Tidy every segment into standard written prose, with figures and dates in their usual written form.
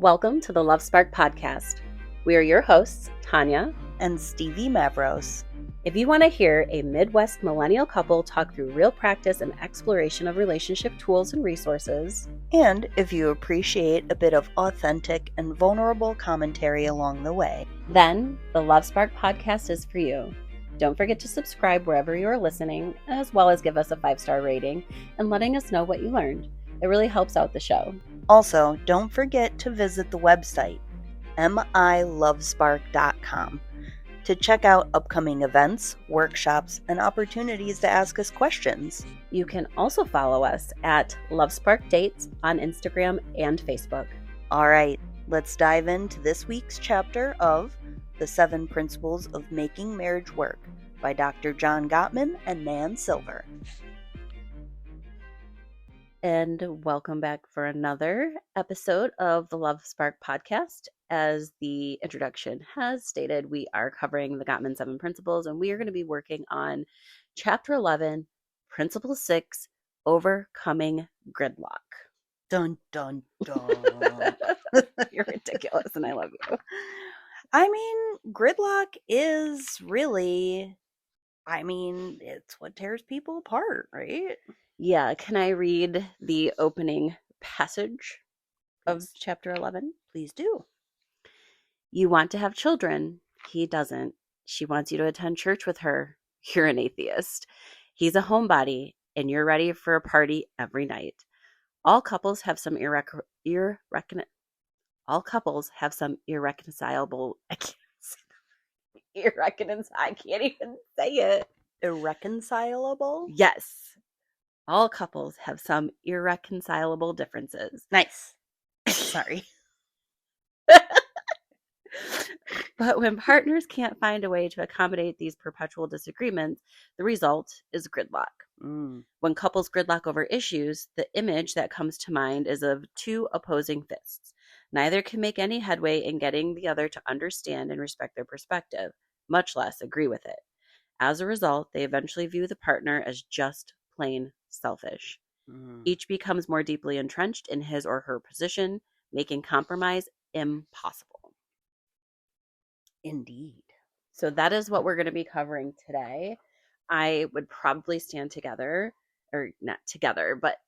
Welcome to the Love Spark Podcast. We are your hosts, Tonya and Stevi Mavros. If you want to hear a Midwest millennial couple talk through real practice and exploration of relationship tools and resources, and if you appreciate a bit of authentic and vulnerable commentary along the way, then the Love Spark Podcast is for you. Don't forget to subscribe wherever you are listening, as well as give us a 5-star rating and letting us know what you learned. It really helps out the show. Also, don't forget to visit the website, milovespark.com, to check out upcoming events, workshops, and opportunities to ask us questions. You can also follow us at Love Spark Dates on Instagram and Facebook. All right, let's dive into this week's chapter of The 7 Principles of Making Marriage Work by Dr. John Gottman and Nan Silver. And welcome back for another episode of the Love Spark Podcast. As the introduction has stated, we are covering the Gottman 7 Principles, and we are going to be working on Chapter 11, Principle 6, Overcoming Gridlock. Dun, dun, dun. You're ridiculous, and I love you. I mean, gridlock is really, it's what tears people apart, right? Yeah, can I read the opening passage of Chapter 11? Please do. You want to have children. He doesn't. She wants you to attend church with her. You're an atheist. He's a homebody, and you're ready for a party every night. All couples have some irreconcilable. I can't even say it. Irreconcilable? Yes. All couples have some irreconcilable differences. Nice. Sorry. But when partners can't find a way to accommodate these perpetual disagreements, the result is gridlock. When couples gridlock over issues, the image that comes to mind is of two opposing fists. Neither can make any headway in getting the other to understand and respect their perspective, much less agree with it. As a result, they eventually view the partner as just plain selfish. Each becomes more deeply entrenched in his or her position, making compromise impossible. Indeed. So that is what we're going to be covering today. I would probably stand together, or not together, but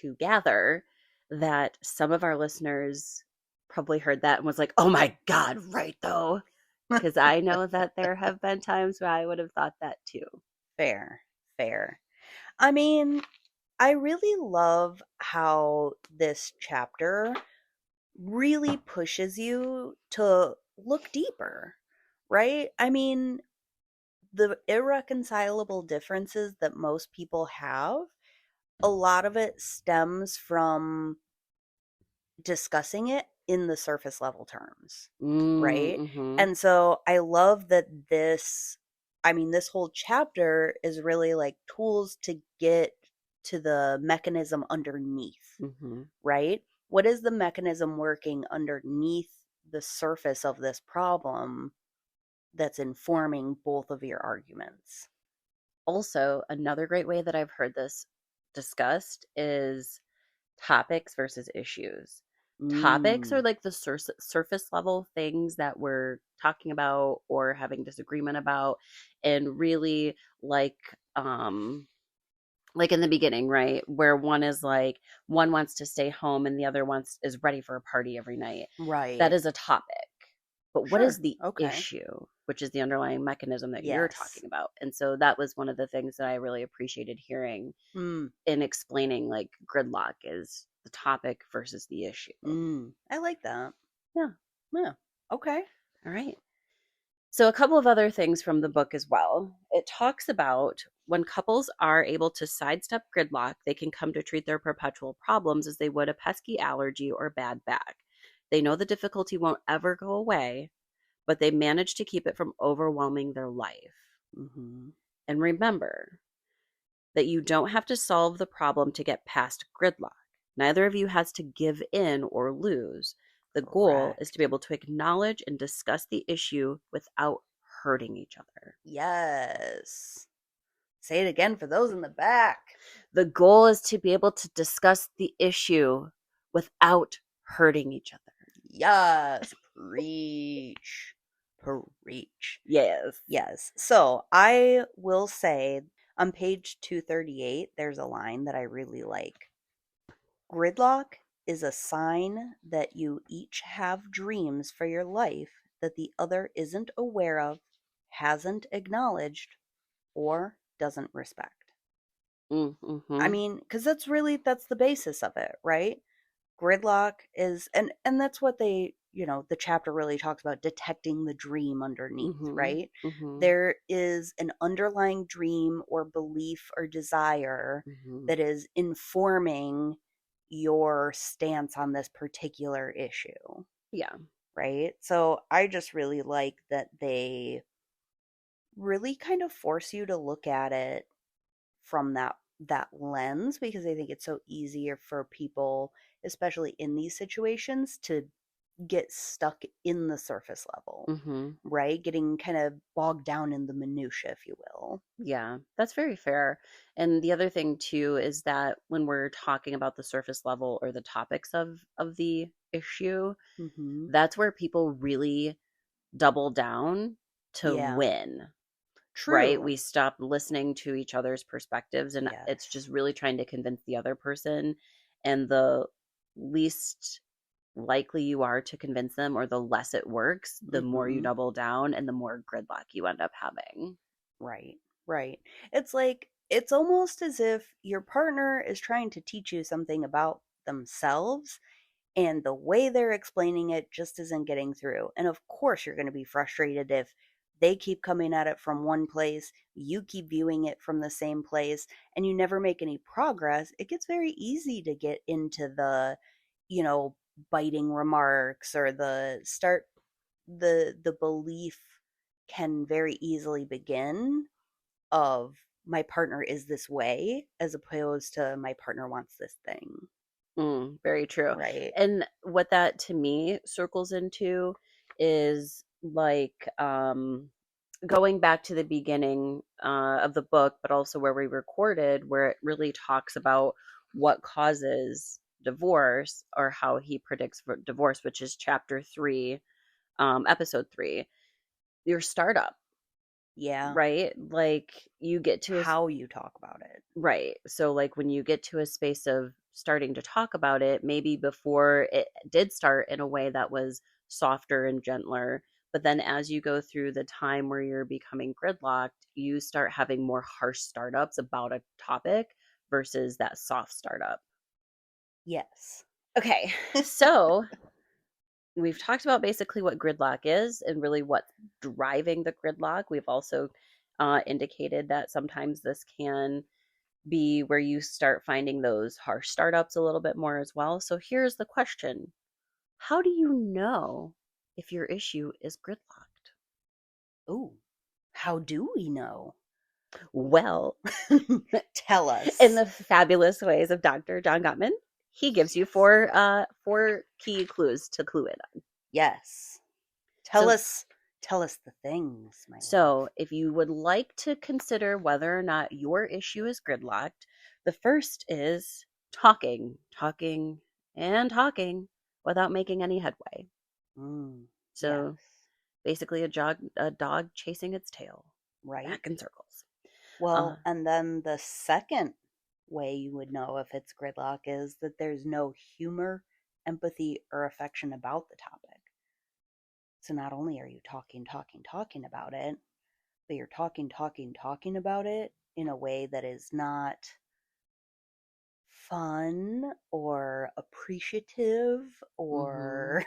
to gather that some of our listeners probably heard that and was like, oh my God, right though. Because I know that there have been times where I would have thought that too. Fair. I mean, I really love how this chapter really pushes you to look deeper, right? I mean, the irreconcilable differences that most people have, a lot of it stems from discussing it in the surface level terms, right? Mm-hmm. And so I love that this whole chapter is really like tools to get to the mechanism underneath, right? What is the mechanism working underneath the surface of this problem that's informing both of your arguments? Also, another great way that I've heard this discussed is topics versus issues. Topics are like the surface level things that we're talking about or having disagreement about, and really like in the beginning, right, where one is like one wants to stay home and the other is ready for a party every night, right? That is a topic. But what is the Okay. issue, which is the underlying mechanism that you're talking about? And so that was one of the things that I really appreciated hearing in explaining like gridlock is the topic versus the issue. I like that. Yeah. Okay. All right. So a couple of other things from the book as well. It talks about when couples are able to sidestep gridlock, they can come to treat their perpetual problems as they would a pesky allergy or bad back. They know the difficulty won't ever go away, but they manage to keep it from overwhelming their life. And remember that you don't have to solve the problem to get past gridlock. Neither of you has to give in or lose. The goal is to be able to acknowledge and discuss the issue without hurting each other. Yes. Say it again for those in the back. The goal is to be able to discuss the issue without hurting each other. Yes, preach. Preach. Yes. Yes. So I will say on page 238, there's a line that I really like. Gridlock is a sign that you each have dreams for your life that the other isn't aware of, hasn't acknowledged, or doesn't respect. I Mm-hmm. mean, because that's the basis of it, right? Gridlock is, and that's what the chapter really talks about, detecting the dream underneath, Mm-hmm. right? Mm-hmm. There is an underlying dream or belief or desire Mm-hmm. that is informing your stance on this particular issue, Yeah. right? So I just really like that they really kind of force you to look at it from that lens, because I think it's so easier for people, especially in these situations, to get stuck in the surface level, Mm-hmm. right? Getting kind of bogged down in the minutia, if you will. Yeah, that's very fair. And the other thing too is that when we're talking about the surface level or the topics of the issue, Mhm. that's where people really double down to Yeah. win, right? True. We stop listening to each other's perspectives and it's just Yes. really trying to convince the other person. And the least likely you are to convince them or the less it works, the more you Mhm. double down and the more gridlock you end up having. Right. Right. It's like it's almost as if your partner is trying to teach you something about themselves, and the way they're explaining it just isn't getting through. And of course, you're going to be frustrated if they keep coming at it from one place, you keep viewing it from the same place, and you never make any progress. It gets very easy to get into you know, biting remarks, or the belief can very easily begin of my partner is this way, as opposed to my partner wants this thing, Very true. right? And what that to me circles into is like going back to the beginning of the book, but also where we recorded, where it really talks about what causes divorce or how he predicts for divorce, which is chapter 3, episode 3, your startup, Yeah. right? Like you get to a How you talk about it. right. So, like, when you get to a space of starting to talk about it, maybe before it did start in a way that was softer and gentler, but then as you go through the time where you're becoming gridlocked, you start having more harsh startups about a topic versus that soft startup. Yes. Okay. So, we've talked about basically what gridlock is and really what's driving the gridlock. We've also indicated that sometimes this can be where you start finding those harsh startups a little bit more as well. So here's the question: how do you know if your issue is gridlocked? Ooh, how do we know? Well, Tell in us. the fabulous ways of Dr. John Gottman, he gives you Yes. four key clues to clue in on. Yes. Tell So us. Tell us the things, my love. so if you would like to consider whether or not your issue is gridlocked, the first is talking, and talking without making any headway. So Yes. basically a dog chasing its tail Right? back in circles. Uh, Well, and then the second way you would know if it's gridlock is that there's no humor, empathy, or affection about the topic. So not only are you talking about it, but you're talking about it in a way that is not fun or appreciative mhm. or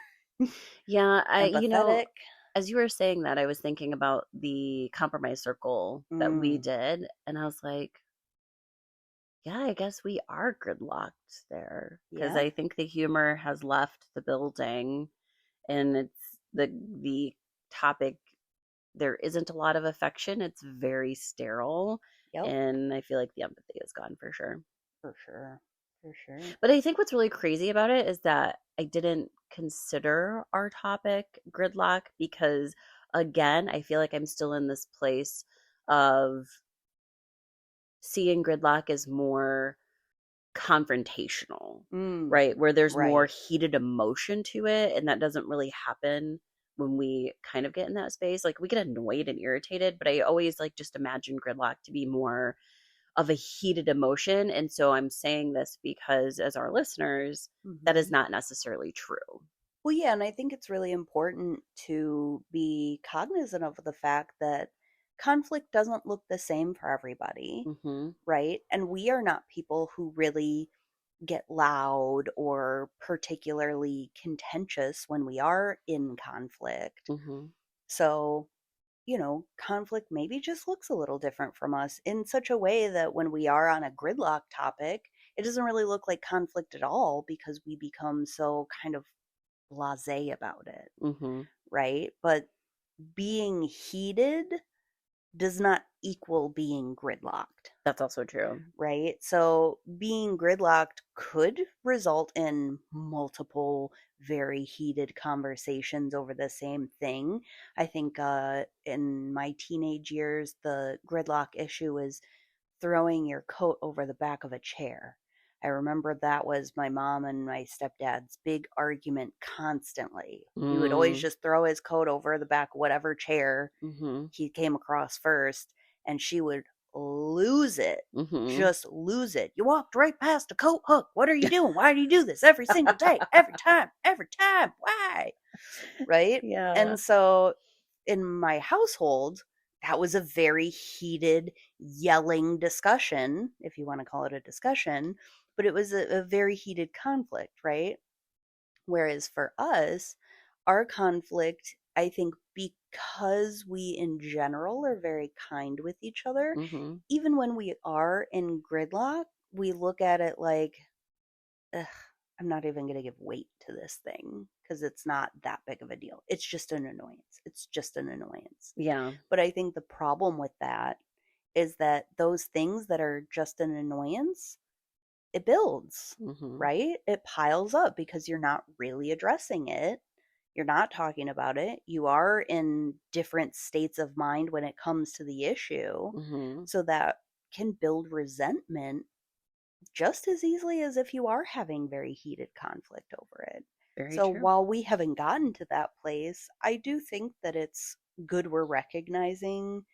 Yeah, empathetic. as you were saying that, I was thinking about the compromise circle that we Mm, did, and I was like, yeah, I guess we are gridlocked there because yeah. I think the humor has left the building, and it's the topic. There isn't a lot of affection. It's very sterile, Yep. and I feel like the empathy is gone for sure. For sure. For sure. But I think what's really crazy about it is that I didn't consider our topic gridlock because, again, I feel like I'm still in this place of seeing gridlock as more confrontational, Mm, right? Where there's more right. heated emotion to it. And that doesn't really happen when we kind of get in that space. Like we get annoyed and irritated, but I always like just imagine gridlock to be more of a heated emotion. And so I'm saying this because as our listeners, that is Hmm. not necessarily true. Well, yeah, and I think it's really important to be cognizant of the fact that conflict doesn't look the same for everybody, Mhm. right? And we are not people who really get loud or particularly contentious when we are in conflict. Mhm. So, conflict maybe just looks a little different from us in such a way that when we are on a gridlock topic, it doesn't really look like conflict at all because we become so kind of blasé about it, Mhm. right? But being heated does not equal being gridlocked, That's also true. right? So being gridlocked could result in multiple very heated conversations over the same thing. I think in my teenage years, the gridlock issue is throwing your coat over the back of a chair. I remember that was my mom and my stepdad's big argument constantly. He would always Mm. just throw his coat over the back of whatever chair Mhm. he came across first, and she would lose it. Mhm. Just lose it. You walked right past a coat hook. What are you doing? Why do you do this every single day? Every time, every time. Why? Right? Yeah. And so in my household, that was a very heated, yelling discussion, if you want to call it a discussion, but it was a very heated conflict, right? Whereas for us, our conflict, I think, because we in general are very kind with each other, Mhm. even when we are in gridlock, we look at it like, ugh, I'm not even going to give weight to this thing because it's not that big of a deal. It's just an annoyance. It's just an annoyance. Yeah. But I think the problem with that is that those things that are just an annoyance, it builds, Mhm. right? It piles up because you're not really addressing it. You're not talking about it. You are in different states of mind when it comes to the issue. Mhm. So that can build resentment just as easily as if you are having very heated conflict over it. Very So true. while we haven't gotten to that place, I do think that it's good we're recognizing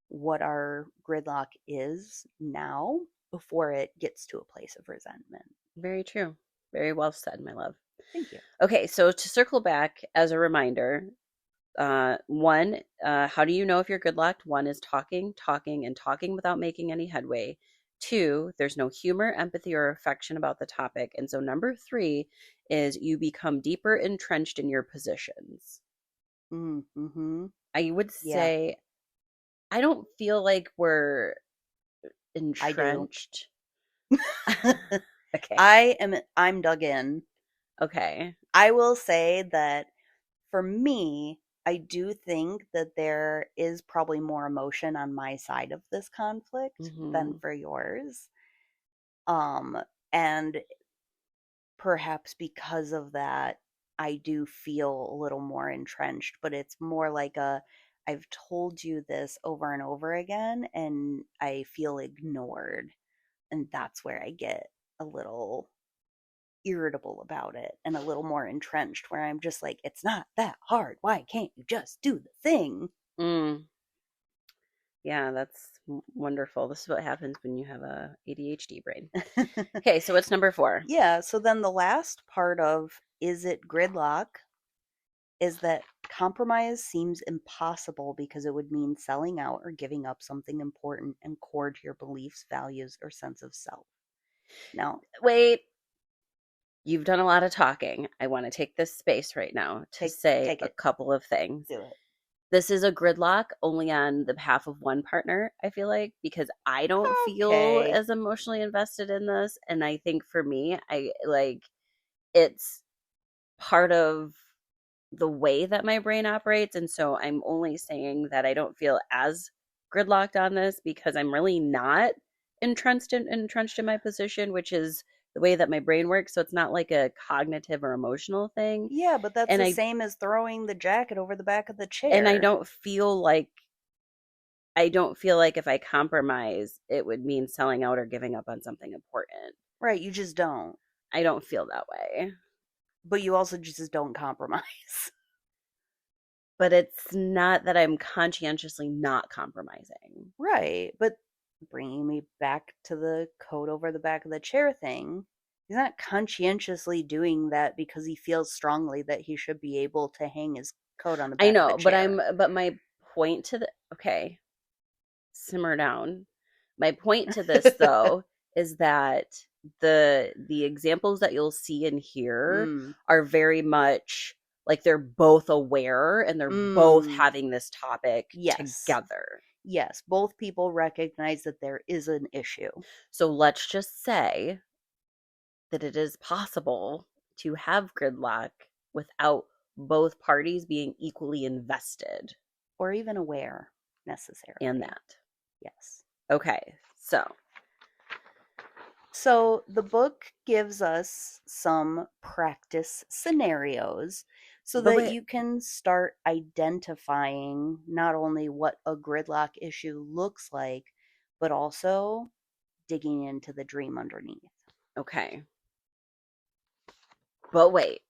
what our gridlock is now before it gets to a place of resentment. Very true. Very well said, my love. Thank you. Okay, so to circle back as a reminder, one, how do you know if you're good locked? One is talking, talking, and talking without making any headway. Two, there's no humor, empathy, or affection about the topic. And so number three is you become deeper entrenched in your positions. Mm-hmm. I would Yeah, say I don't feel like we're I do. entrenched. Okay. I'm dug in. Okay. I will say that for me, I do think that there is probably more emotion on my side of this conflict than Hmm. for yours. Um, and perhaps because of that, I do feel a little more entrenched, but it's more like I've told you this over and over again, and I feel ignored. And that's where I get a little irritable about it and a little more entrenched, where I'm just like, it's not that hard. Why can't you just do the thing? Mm, yeah, that's wonderful. This is what happens when you have a ADHD brain. Okay, so what's number four? Yeah, so then the last part of is it gridlock is that compromise seems impossible because it would mean selling out or giving up something important and core to your beliefs, values, or sense of self. Now, Wait, you've done a lot of talking. I want to take this space right now to say take a it, couple of things. do it. This is a gridlock only on the behalf of one partner, I feel like, because I don't feel Okay. as emotionally invested in this. And I think for me, I like it's part of the way that my brain operates. And so I'm only saying that I don't feel as gridlocked on this because I'm really not entrenched in my position, which is the way that my brain works. So it's not like a cognitive or emotional thing. Yeah, but that's And the I same as throwing the jacket over the back of the and chair. I don't feel like if I compromise, it would mean selling out or giving up on something important. Right, you just don't. I don't feel that way. But you also just don't compromise. But it's not that I'm conscientiously not compromising. Right, but bringing me back to the coat over the back of the chair thing, he's not conscientiously doing that because he feels strongly that he should be able to hang his coat on the I back of the know, chair. but my point to the okay, simmer down. My point to this though is that the examples that you'll see in here Mm. are very much like they're both aware and they're both Mm. having this topic Yes. together. Yes, both people recognize that there is an issue. So let's just say that it is possible to have gridlock without both parties being equally invested Or even aware, in necessarily. that. Yes. Okay, so So the book gives us some practice scenarios so but that wait, you can start identifying not only what a gridlock issue looks like, but also digging into the dream underneath. okay, but wait,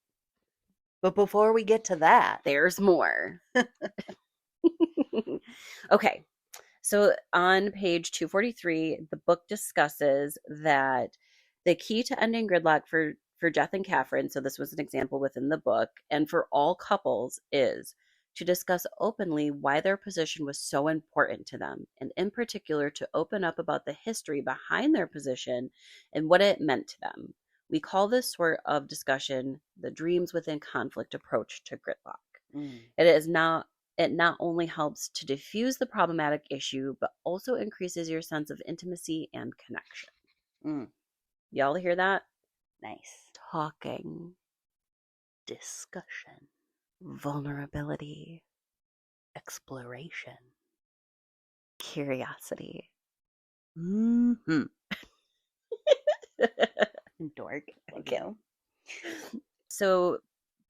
But before we get to that, there's more. Okay, so on page 243, the book discusses that the key to ending gridlock for Jeff and Catherine, so this was an example within the book, and for all couples is to discuss openly why their position was so important to them, and in particular to open up about the history behind their position and what it meant to them. We call this sort of discussion the dreams within conflict approach to gridlock. mm, It is not it not only helps to diffuse the problematic issue, but also increases your sense of intimacy and connection. mm, Y'all hear that? nice Talking, discussion, vulnerability, exploration. curiosity. Hmm. Dork, love Okay. you. So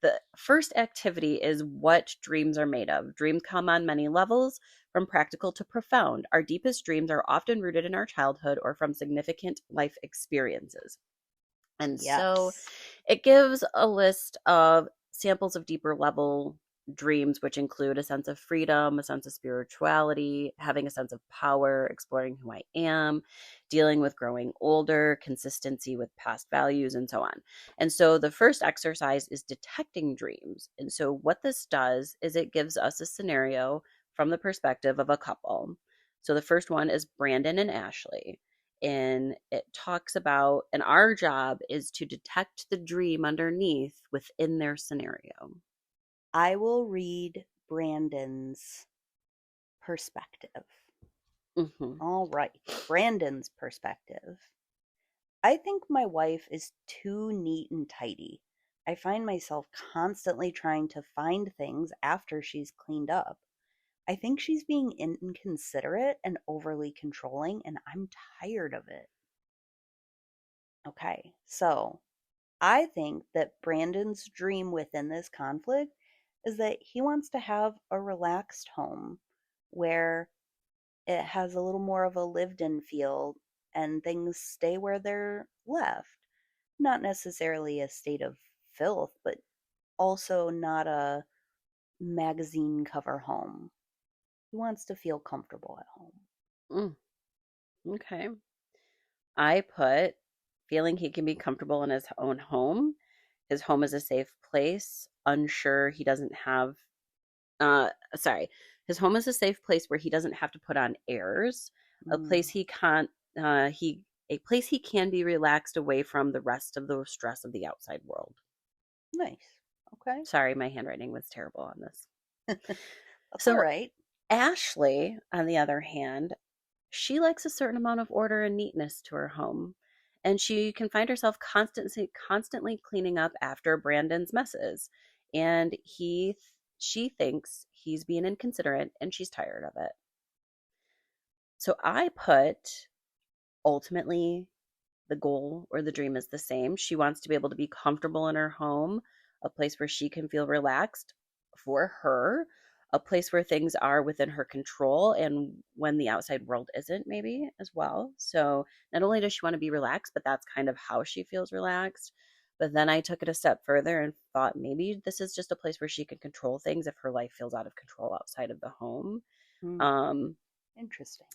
the first activity is what dreams are made of. Dreams come on many levels, from practical to profound. Our deepest dreams are often rooted in our childhood or from significant life experiences. And so Yes. it gives a list of samples of deeper level dreams, which include a sense of freedom, a sense of spirituality, having a sense of power, exploring who I am, dealing with growing older, consistency with past values, and so on. And so the first exercise is detecting dreams. And so what this does is it gives us a scenario from the perspective of a couple. So the first one is Brandon and Ashley, and it talks about, and our job is to detect the dream underneath within their scenario. I will read Brandon's perspective. Hmm. All right, Brandon's perspective. I think my wife is too neat and tidy. I find myself constantly trying to find things after she's cleaned up. I think she's being inconsiderate and overly controlling, and I'm tired of it. Okay, so I think that Brandon's dream within this conflict is that he wants to have a relaxed home where it has a little more of a lived in feel and things stay where they're left. Not necessarily a state of filth, but also not a magazine cover home. He wants to feel comfortable at home. Mm, okay. I put feeling he can be comfortable in his own home. His home is a safe place. Unsure he doesn't have, sorry, his home is a safe place where he doesn't have to put on airs. A place Mm, he can't, he, a place he can be relaxed away from the rest of the stress of the outside world. nice. Okay. Sorry, my handwriting was terrible on this. That's all So, right. Ashley, on the other hand, she likes a certain amount of order and neatness to her home, and she can find herself constantly cleaning up after Brandon's messes. And she thinks he's being inconsiderate, and she's tired of it. So I put ultimately the goal or the dream is the same. She wants to be able to be comfortable in her home, a place where she can feel relaxed for her. a place where things are within her control and when the outside world isn't, maybe as well. So not only does she want to be relaxed, but that's kind of how she feels relaxed. But then I took it a step further and thought maybe this is just a place where she can control things if her life feels out of control outside of the home. Hmm. Um, Interesting.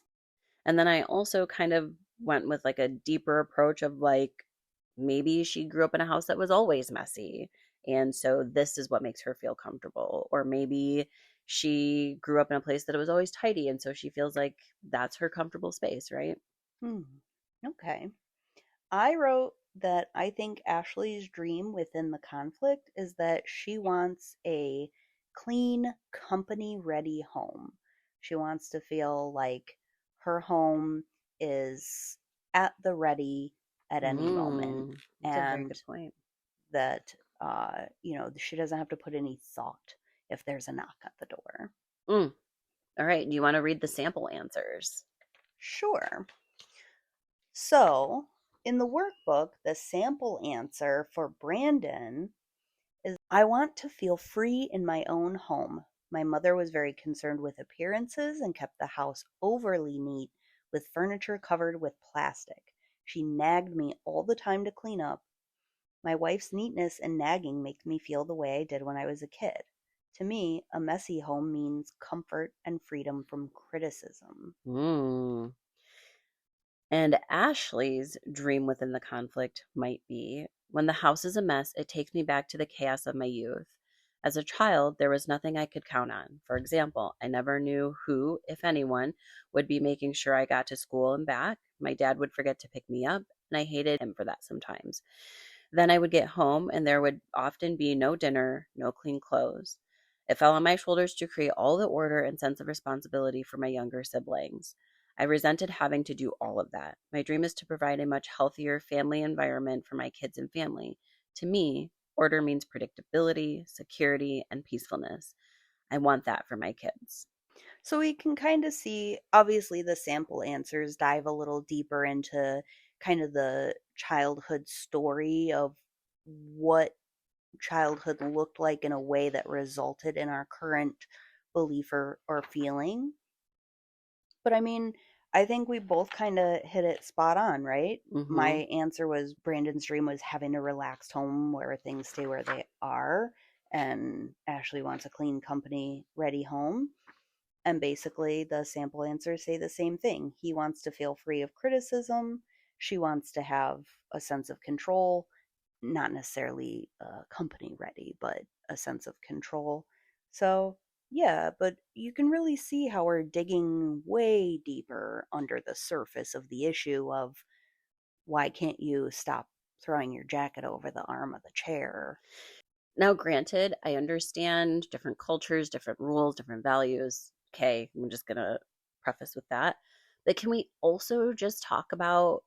and then I also kind of went with like a deeper approach of like maybe she grew up in a house that was always messy. And so this is what makes her feel comfortable. Or maybe she grew up in a place that it was always tidy. And so she feels like that's her comfortable space, right? Hmm. Okay. I wrote that I think Ashley's dream within the conflict is that she wants a clean, company ready home. She wants to feel like her home is at the ready at any moment, That's a very and good point. that, she doesn't have to put any thought if there's a knock at the door. Mm. All right. Do you want to read the sample answers? Sure. So, in the workbook, the sample answer for Brandon is I want to feel free in my own home. My mother was very concerned with appearances and kept the house overly neat with furniture covered with plastic. She nagged me all the time to clean up. My wife's neatness and nagging make me feel the way I did when I was a kid. To me, a messy home means comfort and freedom from criticism. Mm. And Ashley's dream within the conflict might be when the house is a mess, it takes me back to the chaos of my youth. As a child, there was nothing I could count on. For example, I never knew who, if anyone, would be making sure I got to school and back. My dad would forget to pick me up, and I hated him for that sometimes. Then I would get home, and there would often be no dinner, no clean clothes. It fell on my shoulders to create all the order and sense of responsibility for my younger siblings. I resented having to do all of that. My dream is to provide a much healthier family environment for my kids and family. To me, order means predictability, security, and peacefulness. I want that for my kids. So we can kind of see, obviously, the sample answers dive a little deeper into kind of the childhood story of what childhood looked like in a way that resulted in our current belief or feeling. But I mean, I think we both kind of hit it spot on, right? My Mm-hmm. answer was Brandon's dream was having a relaxed home where things stay where they are. And Ashley wants a clean, company ready home. And basically, the sample answers say the same thing. He wants to feel free of criticism. She wants to have a sense of control, not necessarily company ready, but a sense of control. So, yeah, but you can really see how we're digging way deeper under the surface of the issue of why can't you stop throwing your jacket over the arm of the chair? Now, granted, I understand different cultures, different rules, different values. Okay, I'm just going to preface with that. But can we also just talk about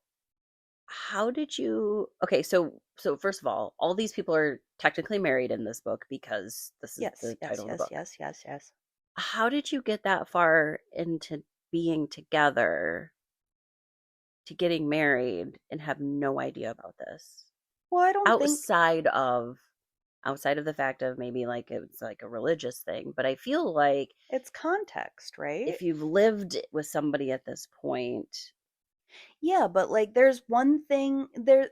how did you okay, so first of all these people are technically married in this book because this is Yes, the yes, title of the yes, book. yes, yes, yes. How did you get that far into being together to getting married and have no idea about this? Well, I don't think Outside of outside of the fact of maybe like it's like a religious thing, but I feel like it's context, right? if you've lived with somebody at this point, Yeah, but like there's one thing there,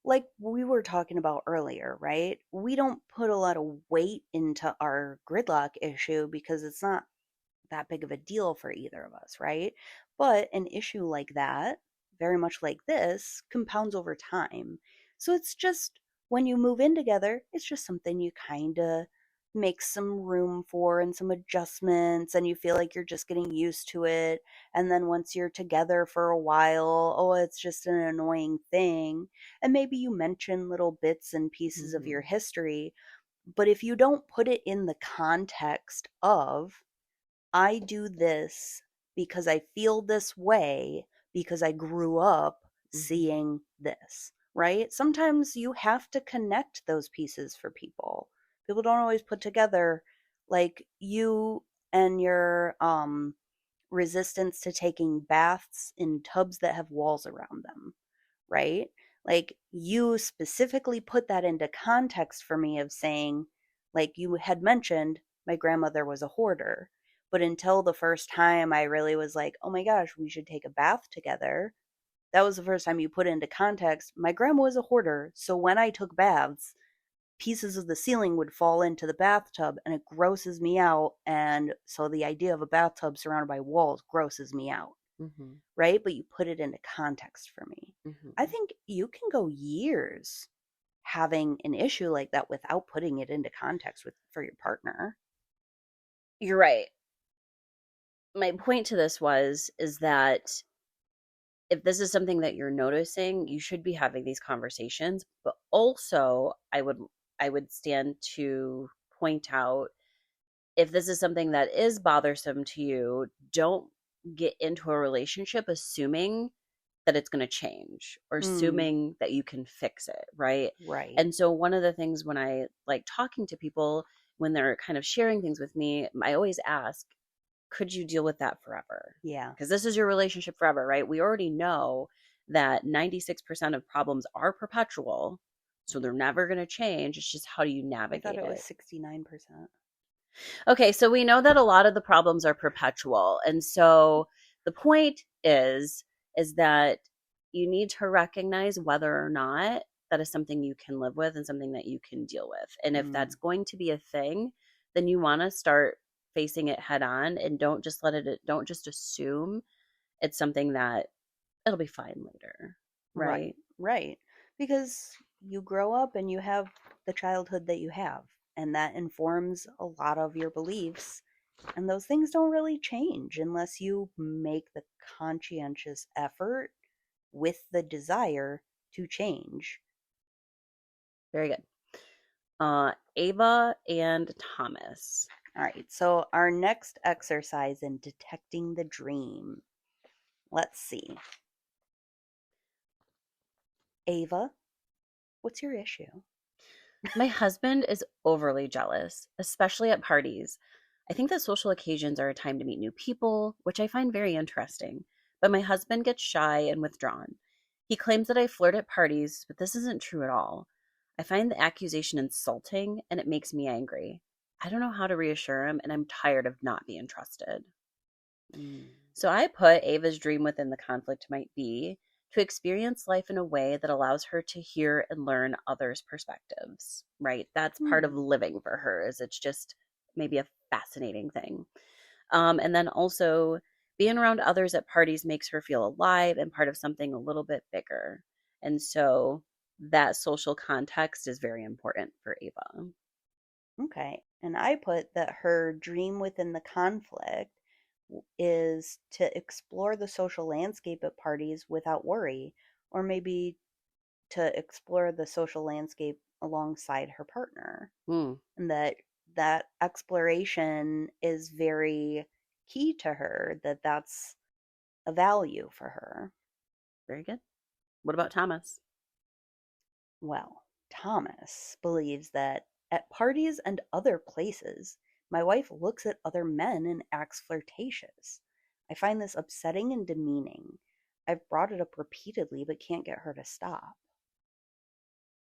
like we were talking about earlier, right? We don't put a lot of weight into our gridlock issue because it's not that big of a deal for either of us, right? But an issue like that, very much like this, compounds over time. So it's just when you move in together, it's just something you kind of make some room for and some adjustments, and you feel like you're just getting used to it. And then once you're together for a while, oh, it's just an annoying thing. And maybe you mention little bits and pieces of your mhm, history, but if you don't put it in the context of I do this because I feel this way because I grew up mhm, seeing this, right? Sometimes you have to connect those pieces for people. People don't always put together like you and your resistance to taking baths in tubs that have walls around them, right? Like you specifically put that into context for me of saying, like you had mentioned, my grandmother was a hoarder. But until the first time I really was like, oh my gosh, we should take a bath together, that was the first time you put into context. My grandma was a hoarder, so when I took baths, pieces of the ceiling would fall into the bathtub and it grosses me out. And so the idea of a bathtub surrounded by walls grosses me out, Mm-hmm. right? But you put it into context for me. I Mm-hmm. think you can go years having an issue like that without putting it into context with for your partner. You're right. My point to this is that if this is something that you're noticing, you should be having these conversations. But also, I would stand to point out, if this is something that is bothersome to you, don't get into a relationship assuming that it's going to change or Mm, assuming that you can fix it, right? right. And so one of the things when I like talking to people when they're kind of sharing things with me, I always ask, could you deal with that forever? Yeah. Because this is your relationship forever, right? We already know that 96% of problems are perpetual. So they're never going to change. It's just how do you I thought navigate it was it? 69%. Okay, so we know that a lot of the problems are perpetual. And so the point is that you need to recognize whether or not that is something you can live with and something that you can deal with. And if Mm, that's going to be a thing, then you want to start facing it head on and don't just assume it's something that it'll be fine later, right. right? Right. Because you grow up and you have the childhood that you have, and that informs a lot of your beliefs. And those things don't really change unless you make the conscientious effort with the desire to change. Very good. Ava and Thomas. All right, so our next exercise in detecting the dream. Let's see. Ava, what's your issue? My husband is overly jealous, especially at parties. I think that social occasions are a time to meet new people, which I find very interesting. But my husband gets shy and withdrawn. He claims that I flirt at parties, but this isn't true at all. I find the accusation insulting and it makes me angry. I don't know how to reassure him, and I'm tired of not being trusted. Mm, So I put Ava's dream within the conflict might be to experience life in a way that allows her to hear and learn others' perspectives, right? That's part of hmm, living for her, is it's just maybe a fascinating thing. And then also being around others at parties makes her feel alive and part of something a little bit bigger. And so that social context is very important for Ava. okay. And I put that her dream within the conflict is to explore the social landscape at parties without worry, or maybe to explore the social landscape alongside her partner. Hmm, And that exploration is very key to her, that's a value for her. very good. What about Thomas? Well, Thomas believes that at parties and other places, my wife looks at other men and acts flirtatious. I find this upsetting and demeaning. I've brought it up repeatedly but can't get her to stop.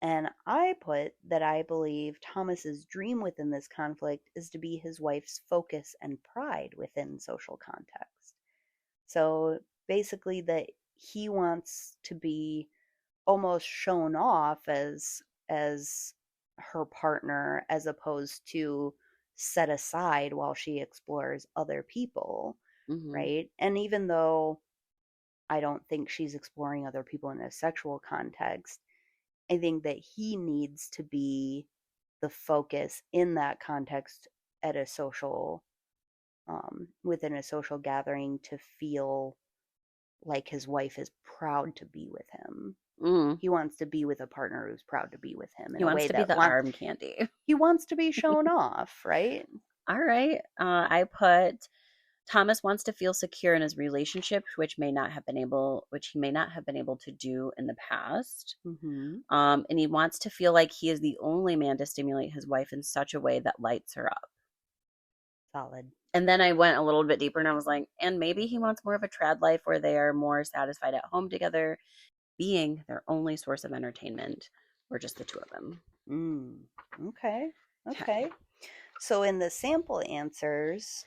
And I put that I believe Thomas's dream within this conflict is to be his wife's focus and pride within social context. So basically, that he wants to be almost shown off as her partner as opposed to set aside while she explores other people, Mm-hmm. right? And even though I don't think she's exploring other people in a sexual context, I think that he needs to be the focus in that context at a social within a social gathering to feel like his wife is proud to be with him. Mm. He wants to be with a partner who's proud to be with him in He a wants way to be that the arm candy. he wants to be shown off, right? All right. I put Thomas wants to feel secure in his relationship, which he may not have been able to do in the past. Mm-hmm. And he wants to feel like he is the only man to stimulate his wife in such a way that lights her up. Solid. And then I went a little bit deeper and I was like, and maybe he wants more of a trad life where they are more satisfied at home together, being their only source of entertainment, or just the two of them. Mm. Okay. Okay. Okay. So, in the sample answers,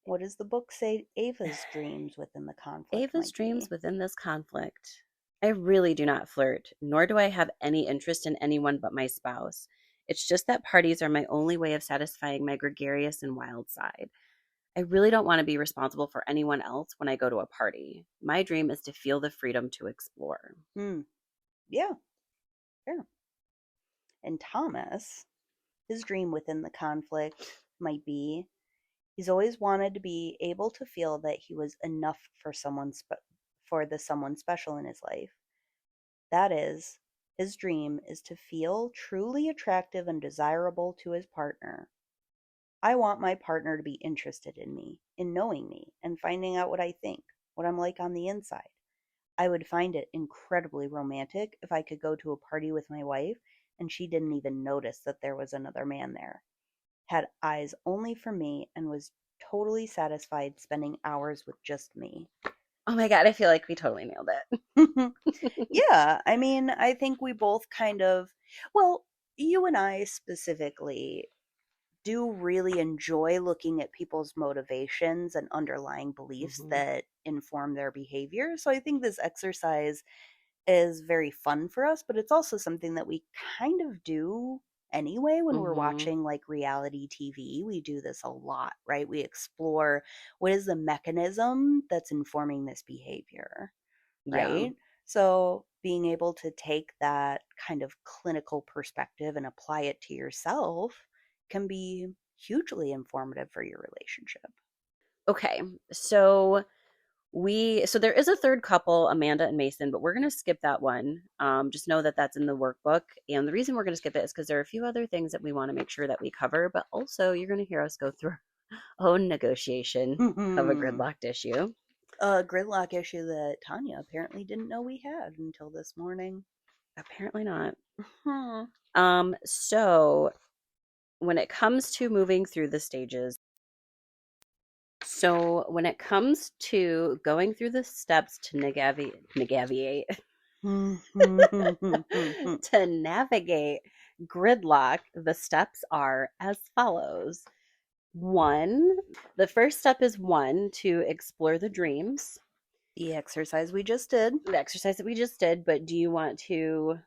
what does the book say Ava's dreams within the conflict Ava's might dreams be? within this conflict. I really do not flirt, nor do I have any interest in anyone but my spouse. It's just that parties are my only way of satisfying my gregarious and wild side. I really don't want to be responsible for anyone else when I go to a party. My dream is to feel the freedom to explore. Hmm. Yeah, fair. And Thomas, his dream within the conflict might be he's always wanted to be able to feel that he was enough for for the someone special in his life. That is, his dream is to feel truly attractive and desirable to his partner. I want my partner to be interested in me, in knowing me, and finding out what I think, what I'm like on the inside. I would find it incredibly romantic if I could go to a party with my wife and she didn't even notice that there was another man there, had eyes only for me, and was totally satisfied spending hours with just me. Oh my God, I feel like we totally nailed it. Yeah, I mean, I think we both kind of, well, you and I specifically do really enjoy looking at people's motivations and underlying beliefs Hmm. that inform their behavior. So I think this exercise is very fun for us, but it's also something that we kind of do anyway when we're Hmm. watching like reality TV. We do this a lot, right? We explore what is the mechanism that's informing this behavior, Yeah. right? So being able to take that kind of clinical perspective and apply it to yourself can be hugely informative for your relationship. Okay. So there is a third couple, Amanda and Mason, but we're going to skip that one. Just know that that's in the workbook. And the reason we're going to skip it is because there are a few other things that we want to make sure that we cover, but also you're going to hear us go through our own negotiation of a A gridlocked issue. gridlock issue that Tanya apparently didn't know we had until this morning. Apparently not. Hmm. So when it comes to moving through the stages, so when it comes to going through the steps to navigate to navigate gridlock, the steps are as follows. One, the first step is one to explore the dreams, The exercise we just did. the exercise that we just did, but do you want to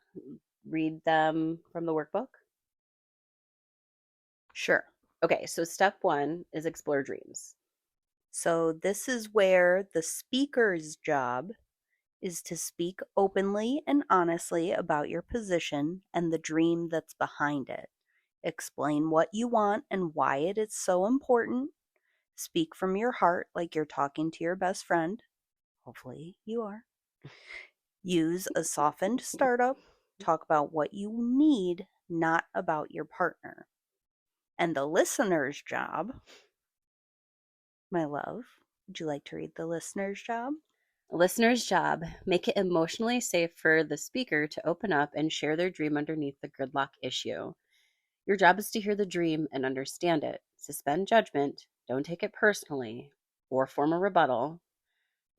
read them from the workbook? Sure. Okay, so step one is explore dreams. So, this is where the speaker's job is to speak openly and honestly about your position and the dream that's behind it. Explain what you want and why it is so important. Speak from your heart like you're talking to your best friend. Hopefully, you are. Use a softened startup. Talk about what you need, not about your partner. And the listener's job, my love, would you like to read the listener's job? Listener's job, make it emotionally safe for the speaker to open up and share their dream underneath the gridlock issue. Your job is to hear the dream and understand it. Suspend judgment, don't take it personally, or form a rebuttal.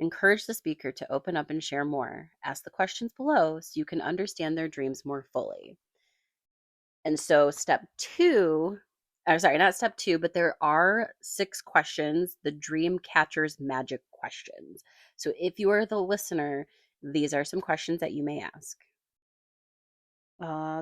Encourage the speaker to open up and share more. Ask the questions below so you can understand their dreams more fully. And so, step two, or sorry, not step two, but there are 6 questions, the dream catcher's magic questions. So, if you are the listener, these are some questions that you may ask.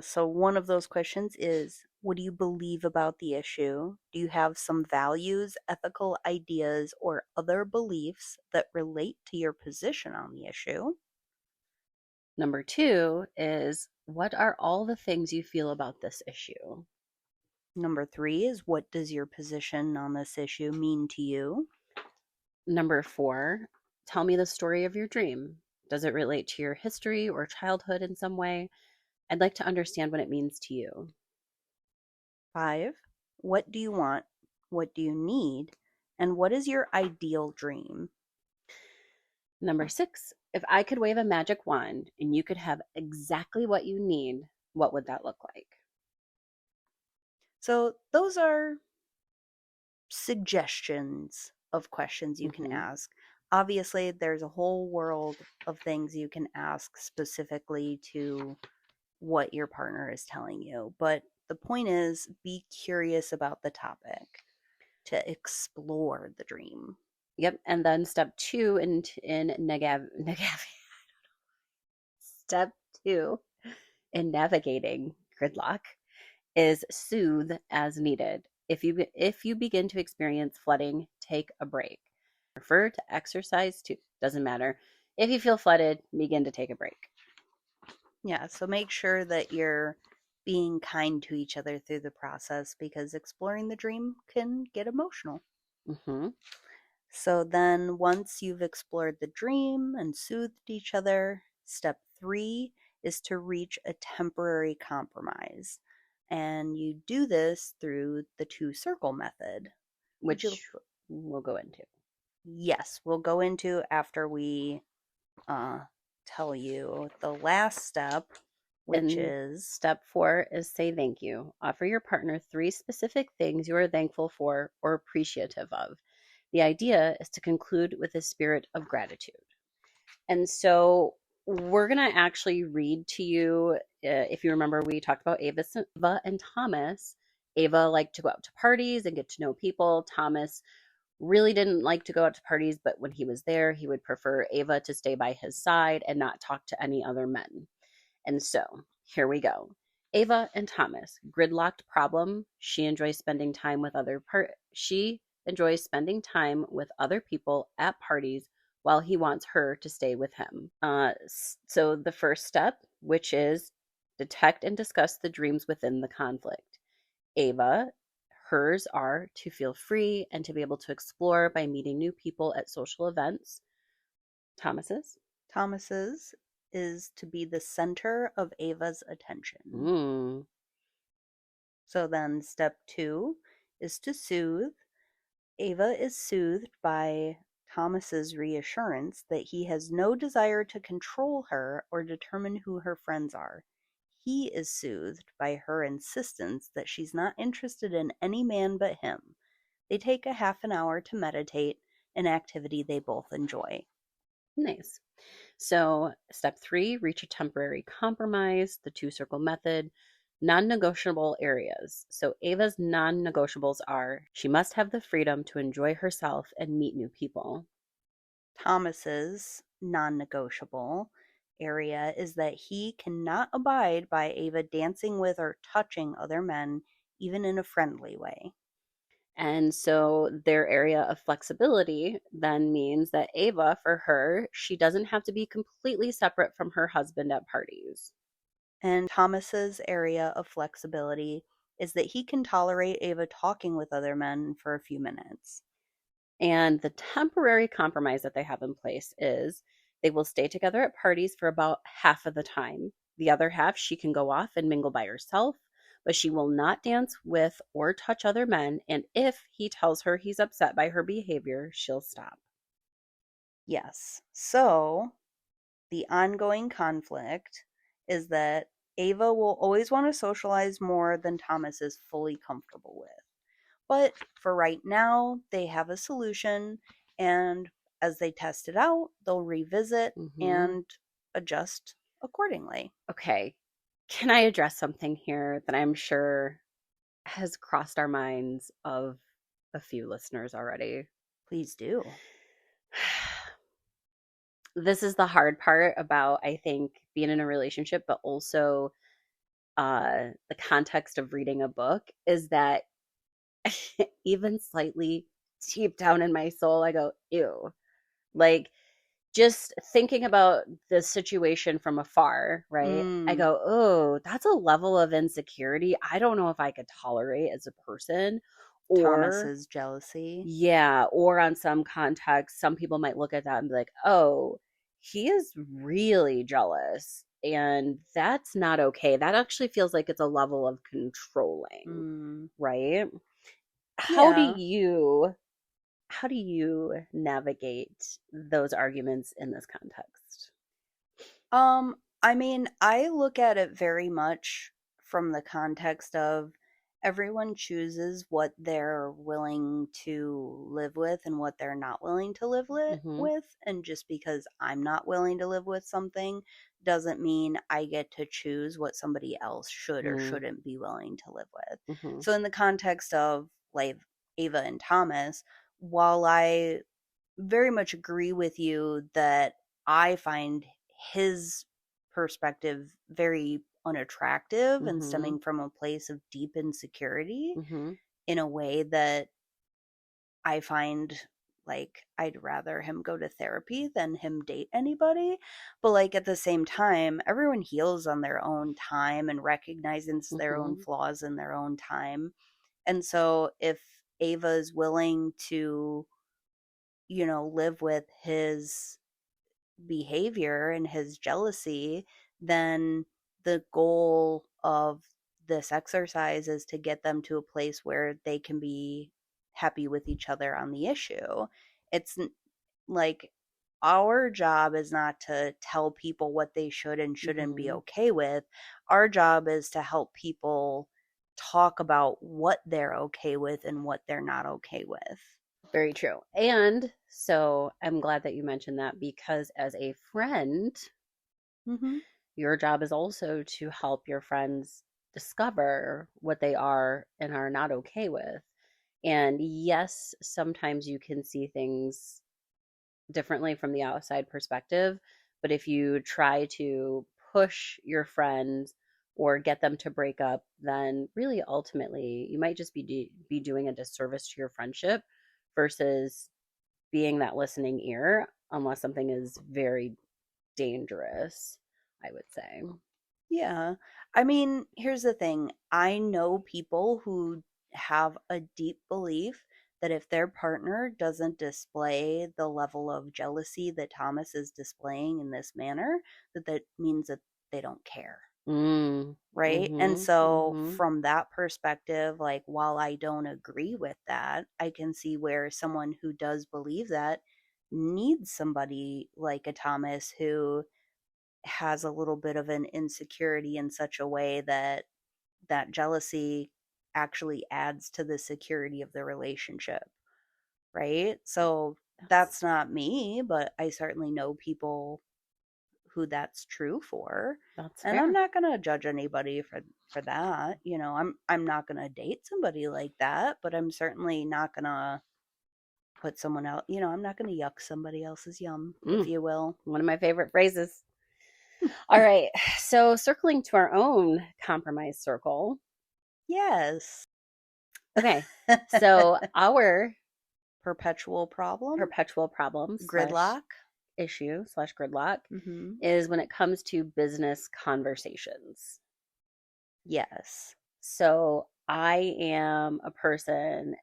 So, one of those questions is, what do you believe about the issue? Do you have some values, ethical ideas, or other beliefs that relate to your position on the issue? Number 2 is, what are all the things you feel about this issue? Number three is, what does your position on this issue mean to you? Number 4, tell me the story of your dream. Does it relate to your history or childhood in some way? I'd like to understand what it means to you. Five, what do you want? What do you need? And what is your ideal dream? Number 6, if I could wave a magic wand and you could have exactly what you need, what would that look like? So, those are suggestions of questions you can Hmm. ask. Obviously, there's a whole world of things you can ask specifically to what your partner is telling you, but the point is be curious about the topic to explore the dream. Yep. And then step two in step two in navigating gridlock is soothe as needed. If you begin to experience flooding, take a break. Prefer to exercise too. Doesn't matter. If you feel flooded, begin to take a break. Yeah, so make sure that you're being kind to each other through the process because exploring the dream can get emotional. Hmm. So then, once you've explored the dream and soothed each other, step three is to reach a temporary compromise. And you do this through the two circle method, which you'll, Which we'll go into. yes, we'll go into after we uh, tell you the last step, which And is step four is say thank you. Offer your partner three specific things you are thankful for or appreciative of. The idea is to conclude with a spirit of gratitude. And so we're going to actually read to you. If you remember, we talked about Ava and Thomas. Ava liked to go out to parties and get to know people. Thomas really didn't like to go out to parties, but when he was there, he would prefer Ava to stay by his side and not talk to any other men. And so here we go. Ava and Thomas, gridlocked problem. She enjoys spending time with other people at parties while he wants her to stay with him. So the first step, which is detect and discuss the dreams within the conflict. Ava, hers are to feel free and to be able to explore by meeting new people at social events. Thomas's. Thomas's is to be the center of Ava's attention. Mm, So then step two is to soothe. Ava is soothed by Thomas's reassurance that he has no desire to control her or determine who her friends are. He is soothed by her insistence that she's not interested in any man but him. They take a half an hour to meditate, an activity they both enjoy. nice. So, step three, reach a temporary compromise, the two circle method, non negotiable areas. So, Ava's non negotiables are she must have the freedom to enjoy herself and meet new people. Thomas's non-negotiable area is that he cannot abide by Ava dancing with or touching other men, even in a friendly way. And so, their area of flexibility then means that Ava, for her, she doesn't have to be completely separate from her husband at parties. And Thomas's area of flexibility is that he can tolerate Ava talking with other men for a few minutes. And the temporary compromise that they have in place is they will stay together at parties for about half of the time. The other half, she can go off and mingle by herself, but she will not dance with or touch other men. And if he tells her he's upset by her behavior, she'll stop. Yes. So the ongoing conflict is that Ava will always want to socialize more than Thomas is fully comfortable with. But for right now, they have a solution, and as they test it out, they'll revisit Hmm. and adjust accordingly. Okay. Can I address something here that I'm sure has crossed our minds of a few listeners already? Please do. This is the hard part about, I think, being in a relationship, but also the context of reading a book is that even slightly deep down in my soul, I go, ew. Like, just thinking about the situation from afar, right? I Mm, go, oh, that's a level of insecurity I don't know if I could tolerate as a person. Or, Thomas's jealousy. yeah, or on some context, some people might look at that and be like, oh, he is really jealous. And that's not okay. That actually feels like it's a level of controlling, Mm, right? How do yeah. you how do you navigate those arguments in this context? I mean, I look at it very much from the context of everyone chooses what they're willing to live with and what they're not willing to live Mhm. with. And just because I'm not willing to live with something doesn't mean I get to choose what somebody else should or Mm, shouldn't be willing to live with. mm-hmm, So, in the context of like Ava and Thomas, while I very much agree with you that I find his perspective very unattractive and mm-hmm, stemming from a place of deep insecurity mm-hmm, in a way that I find like I'd rather him go to therapy than him date anybody. But like at the same time, everyone heals on their own time and recognizes their own mm-hmm. flaws in their own time. And so if Ava is willing to, live with his behavior and his jealousy, then the goal of this exercise is to get them to a place where they can be happy with each other on the issue. It's like our job is not to tell people what they should and shouldn't be Mm-hmm. okay with. Our job is to help people talk about what they're okay with and what they're not okay with. Very true. And so I'm glad that you mentioned that because as a friend, Mm-hmm. your job is also to help your friends discover what they are and are not okay with. And yes, sometimes you can see things differently from the outside perspective, but if you try to push your friends or get them to break up, then really ultimately you might just be doing a disservice to your friendship versus being that listening ear unless something is very dangerous, I would say. Yeah. I mean, here's the thing. I know people who have a deep belief that if their partner doesn't display the level of jealousy that Thomas is displaying in this manner, that means that they don't care. Mm, Right. And mhm, so, mhm. from that perspective, like, while I don't agree with that, I can see where someone who does believe that needs somebody like a Thomas who has a little bit of an insecurity in such a way that that jealousy actually adds to the security of the relationship, right? So That's that's not me, but I certainly know people who that's true for. that's And I'm fair. not going to judge anybody for that. I'm not going to date somebody like that, but I'm certainly not going to put someone else, I'm not going to yuck somebody else's yum, if Mm, you will. one of my favorite phrases. All right. So circling to our own compromise circle. Yes. Okay. So our Perpetual problem, perpetual problem slash gridlock. issue slash gridlock Mm-hmm. is when it comes to business conversations. Yes. So I am a person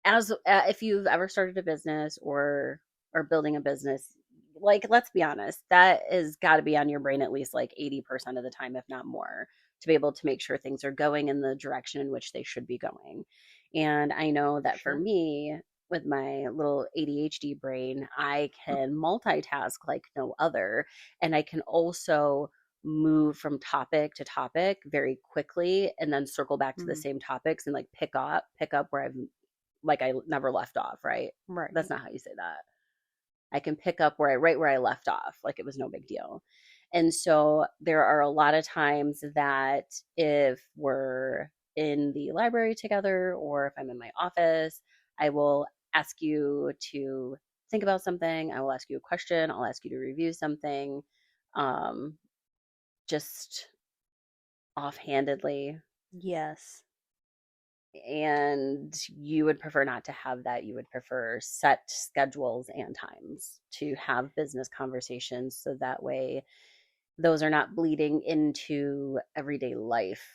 as if you've ever started a business or building a business, like let's be honest, that is got to be on your brain at least like 80% of the time, if not more, to be able to make sure things are going in the direction in which they should be going. And I know that for Sure. me, with my little ADHD brain, I can multitask like no other. And I can also move from topic to topic very quickly and then circle back to the Mm, same topics and like pick up where I've like I never left off, right? That's right. not how you say that. I can pick up where I left off, like it was no big deal. And so there are a lot of times that if we're in the library together or if I'm in my office, I will ask you to think about something. I will ask you a question. I'll ask you to review something, um, just offhandedly, Yes. and you would prefer not to have that. You would prefer set schedules and times to have business conversations so that way those are not bleeding into everyday life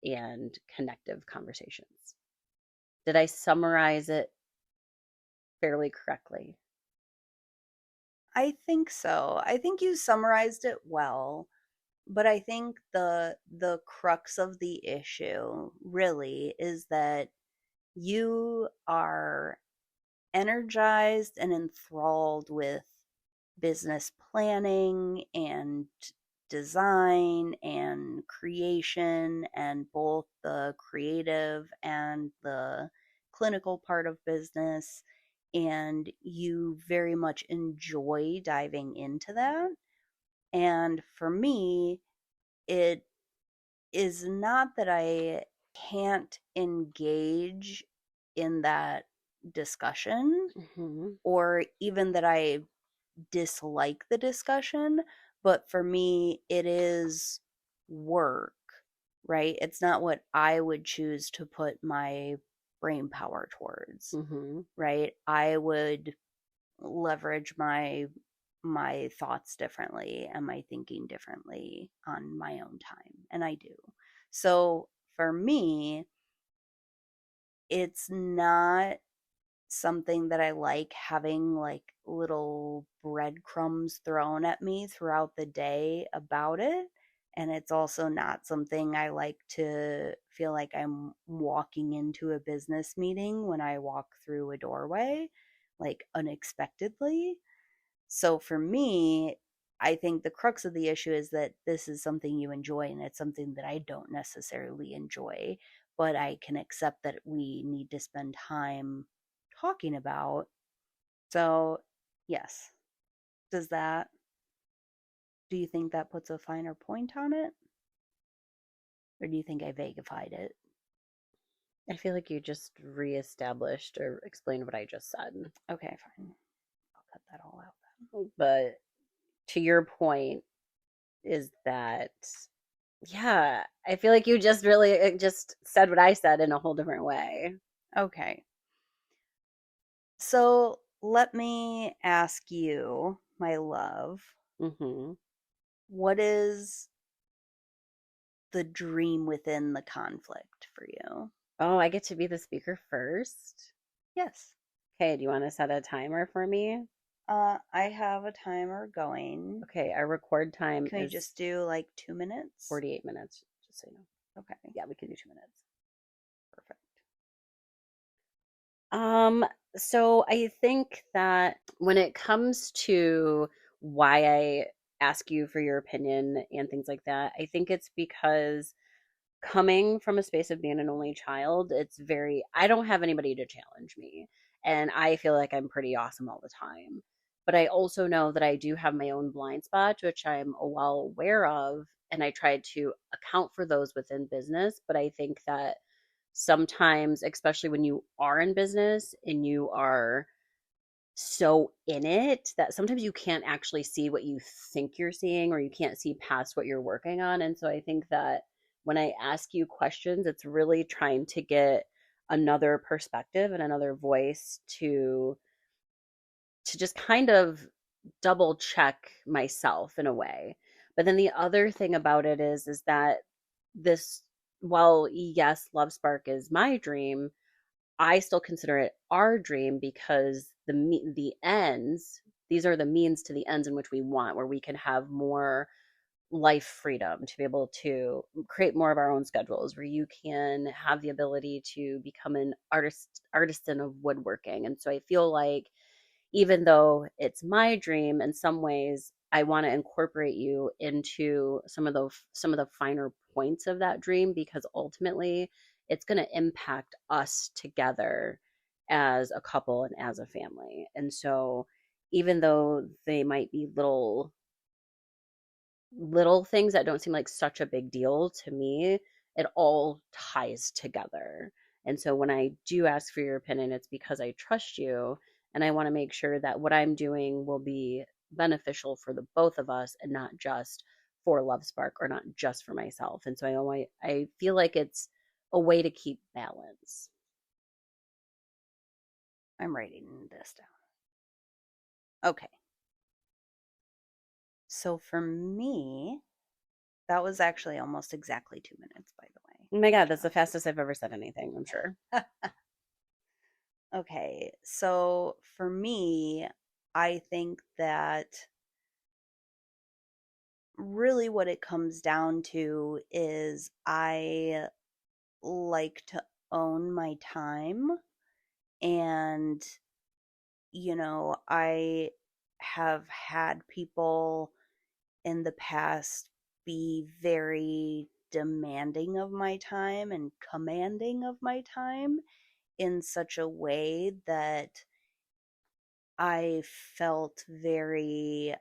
and connective conversations. Did I summarize it fairly correctly? I think so. I think you summarized it well, but I think the crux of the issue really is that you are energized and enthralled with business planning and design and creation and both the creative and the clinical part of business. And you very much enjoy diving into that. And for me, it is not that I can't engage in that discussion Hmm. or even that I dislike the discussion, but for me, it is work, right? It's not what I would choose to put my brain power towards, Hmm. right? I would leverage my thoughts differently and my thinking differently on my own time, and I do. So for me, it's not something that I like having like little breadcrumbs thrown at me throughout the day about it. And it's also not something I like to feel like I'm walking into a business meeting when I walk through a doorway, like unexpectedly. So for me, I think the crux of the issue is that this is something you enjoy and it's something that I don't necessarily enjoy, but I can accept that we need to spend time talking about. So, yes. Does that, do you think that puts a finer point on it? Or do you think I vagified it? I feel like you just reestablished or explained what I just said. Okay, fine. I'll cut that all out But to your point, is that, yeah, I feel like you just really just said what I said in a whole different way. then. Okay. So let me ask you, my love, Hmm. what is the dream within the conflict for you? Oh, I get to be the speaker first. Yes. Okay, do you want to set a timer for me? I have a timer going. Okay, our record time Can we is just do like 2 minutes? 48 minutes, just so you know. Okay, Yeah, we can do 2 minutes. perfect. Um, so I think that when it comes to why I ask you for your opinion and things like that, I think it's because coming from a space of being an only child, it's very, I don't have anybody to challenge me. And I feel like I'm pretty awesome all the time. But I also know that I do have my own blind spots, which I'm well aware of. And I try to account for those within business. But I think that sometimes, especially when you are in business and you are so in it, that sometimes you can't actually see what you think you're seeing or you can't see past what you're working on. And so I think that when I ask you questions, it's really trying to get another perspective and another voice to just kind of double check myself in a way. But then the other thing about it is that this, while yes, Love Spark is my dream, I still consider it our dream because the ends, these are the means to the ends in which we want, where we can have more life freedom to be able to create more of our own schedules, where you can have the ability to become an artisan of woodworking. And so I feel like even though it's my dream, in some ways I want to incorporate you into some of the finer points of that dream, because ultimately it's going to impact us together as a couple and as a family. And so even though they might be little things that don't seem like such a big deal to me, it all ties together. And so when I do ask for your opinion, it's because I trust you and I want to make sure that what I'm doing will be beneficial for the both of us and not just for Love Spark or not just for myself. And so I feel like it's a way to keep balance. I'm writing this down. Okay. So for me, that was actually almost exactly 2 minutes, by the way. Oh my God, that's the Just fastest I've ever said anything, I'm sure. okay. So for me, I think that really what it comes down to is I like to own my time. And, I have had people in the past be very demanding of my time and commanding of my time in such a way that I felt very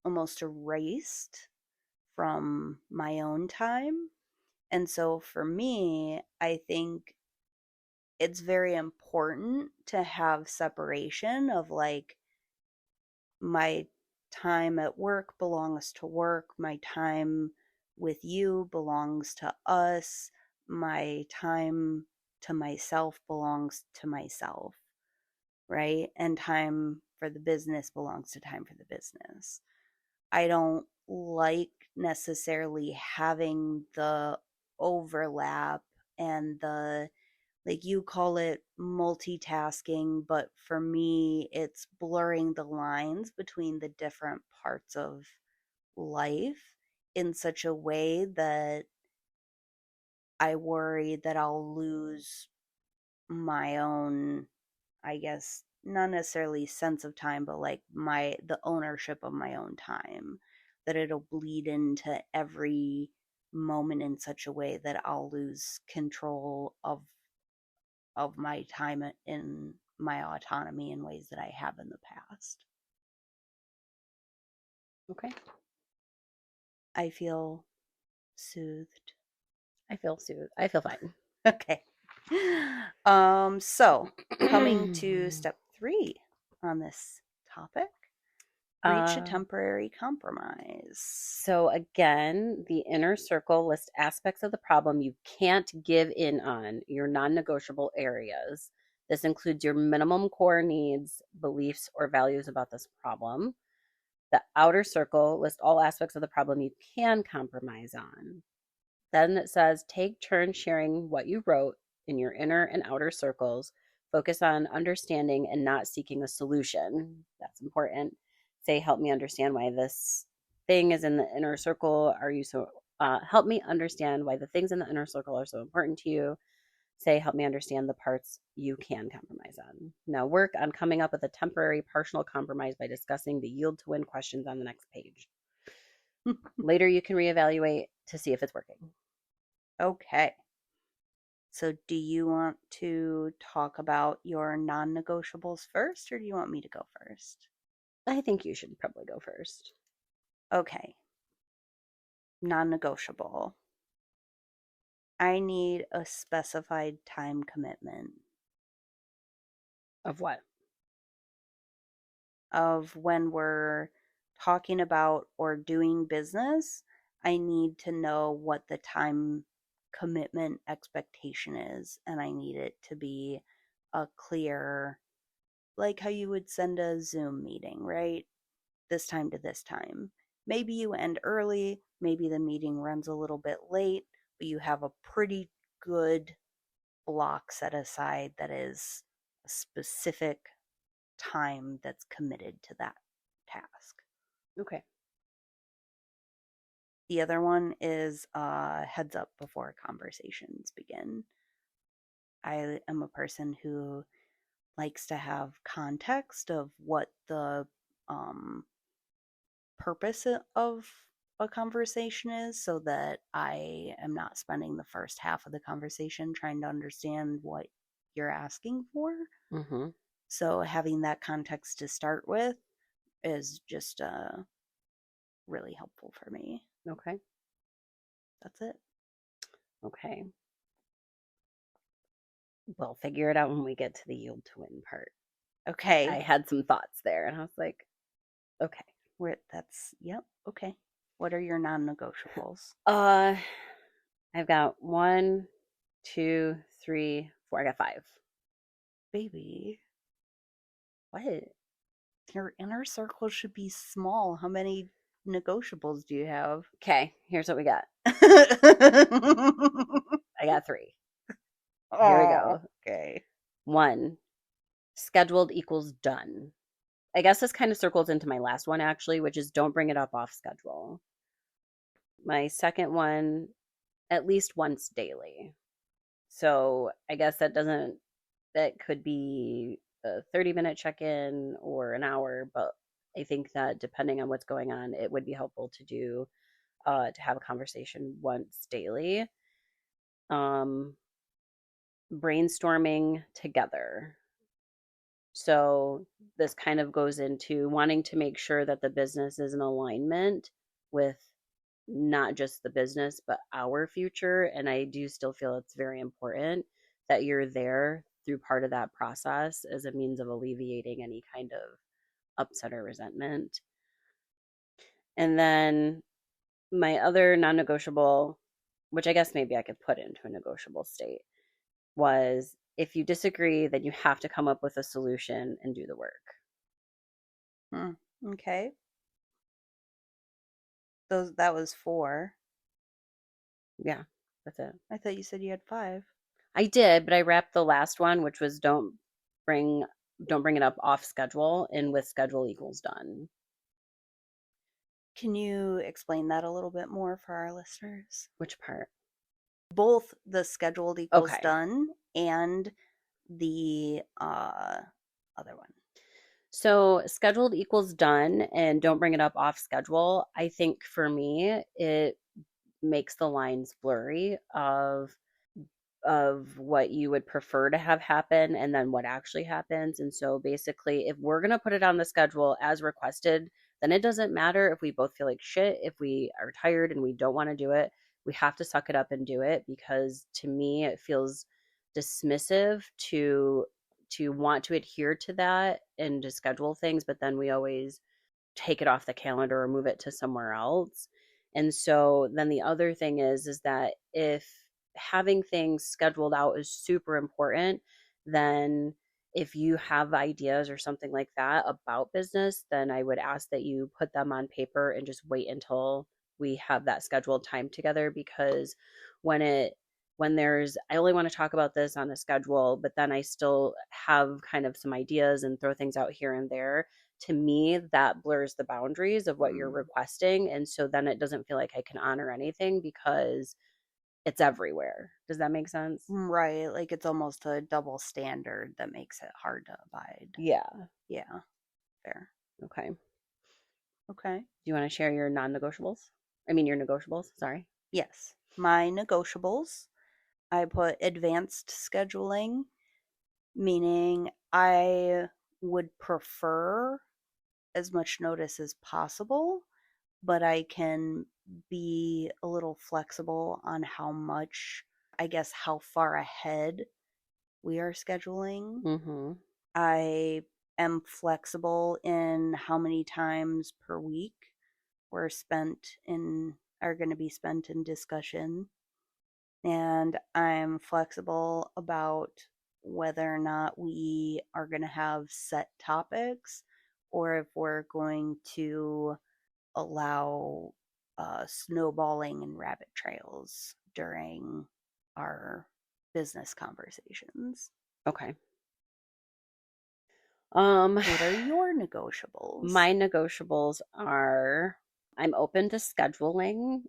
almost erased from my own time. And so for me, I think it's very important to have separation of like my time at work belongs to work, my time with you belongs to us, my time to myself belongs to myself, right? And time for the business belongs to time for the business. I don't like necessarily having the overlap and the, like, you call it multitasking, but for me, it's blurring the lines between the different parts of life in such a way that I worry that I'll lose my own, I guess, not necessarily sense of time, but like the ownership of my own time, that it'll bleed into every moment in such a way that I'll lose control of my time in my autonomy in ways that I have in the past. Okay. I feel soothed. I feel soothed. I feel fine. Okay. So coming to step 3 on this topic, reach a uh, temporary compromise. so again, the inner circle lists aspects of the problem you can't give in on, your non-negotiable areas. This includes your minimum core needs, beliefs, or values about this problem. The outer circle lists all aspects of the problem you can compromise on. Then it says take turns sharing what you wrote in your inner and outer circles. Focus on understanding and not seeking a solution. That's important. Say, help me understand why this thing is in the inner circle. Are you so, help me understand why the things in the inner circle are so important to you. Say, help me understand the parts you can compromise on. Now, work on coming up with a temporary partial compromise by discussing the yield to win questions on the next page. Later, you can reevaluate to see if it's working. Okay. So, do you want to talk about your non negotiables first, or do you want me to go first? I think you should probably go first. Okay. Non negotiable. I need a specified time commitment Of what? of when we're talking about or doing business. I need to know what the time commitment expectation is, and I need it to be a clear, like how you would send a Zoom meeting, right? This time to this time. Maybe you end early, maybe the meeting runs a little bit late, but you have a pretty good block set aside that is a specific time that's committed to that task. Okay. The other one is heads up before conversations begin. I am a person who likes to have context of what the um, purpose of a conversation is, so that I am not spending the first half of the conversation trying to understand what you're asking for. Mm-hmm. So having that context to start with is just really helpful for me. Okay. That's it. Okay. We'll figure it out when we get to the yield to win part. I Okay. had some thoughts there and I was like, okay. Where that's yep. Okay. What are your non-negotiables? Uh I've got one, two, three, four. I got five. Baby, What? your inner circle should be small. How many negotiables do you have? Okay, here's what we got. I got three. Here we Oh, go. okay. One, scheduled equals done. I guess this kind of circles into my last one actually, which is don't bring it up off schedule. My second one, at least once daily. So I guess that could be a 30-minute check in or an hour, but I think that depending on what's going on, it would be helpful to do, to have a conversation once daily. Um, Brainstorming together. So this kind of goes into wanting to make sure that the business is in alignment with not just the business, but our future. And I do still feel it's very important that you're there through part of that process as a means of alleviating any kind of upset or resentment. And then my other non negotiable, which I guess maybe I could put into a negotiable state, was if you disagree, then you have to come up with a solution and do the work. Hmm. Okay. That was four. Yeah, that's it. I thought you said you had five. I did, but I wrapped the last one, which was bring don't bring it up off schedule and with schedule equals done. Can you explain that a little bit more for our listeners? Which part? Both the scheduled equals Okay. done and the other one. So scheduled equals done and don't bring it up off schedule. I think for me, it makes the lines blurry of what you would prefer to have happen and then what actually happens. And so basically, if we're going to put it on the schedule as requested, then it doesn't matter if we both feel like shit, if we are tired and we don't want to do it. We have to suck it up and do it because to me it feels dismissive to want to adhere to that and to schedule things, but then we always take it off the calendar or move it to somewhere else. And so then the other thing is that if having things scheduled out is super important, then if you have ideas or something like that about business, then I would ask that you put them on paper and just wait until we have that scheduled time together because when it when there's I only want to talk about this on a schedule, but then I still have kind of some ideas and throw things out here and there, to me that blurs the boundaries of what you're Mm. requesting, and so then it doesn't feel like I can honor anything because it's everywhere. Does that make sense? Right, like it's almost a double standard that makes it hard to abide. Yeah. Yeah, fair. Okay. Do Okay. you want to share your non-negotiables? I mean your negotiables, sorry. Yes. My negotiables, I put advanced scheduling, meaning I would prefer as much notice as possible, but I can be a little flexible on how much, I guess, how far ahead we are scheduling. Mhm. I am flexible in how many times per week we're spent in are going to be spent in discussion, and I'm flexible about whether or not we are going to have set topics or if we're going to allow snowballing and rabbit trails during our business conversations. Okay. Um What are your negotiables? my negotiables are I'm open to scheduling,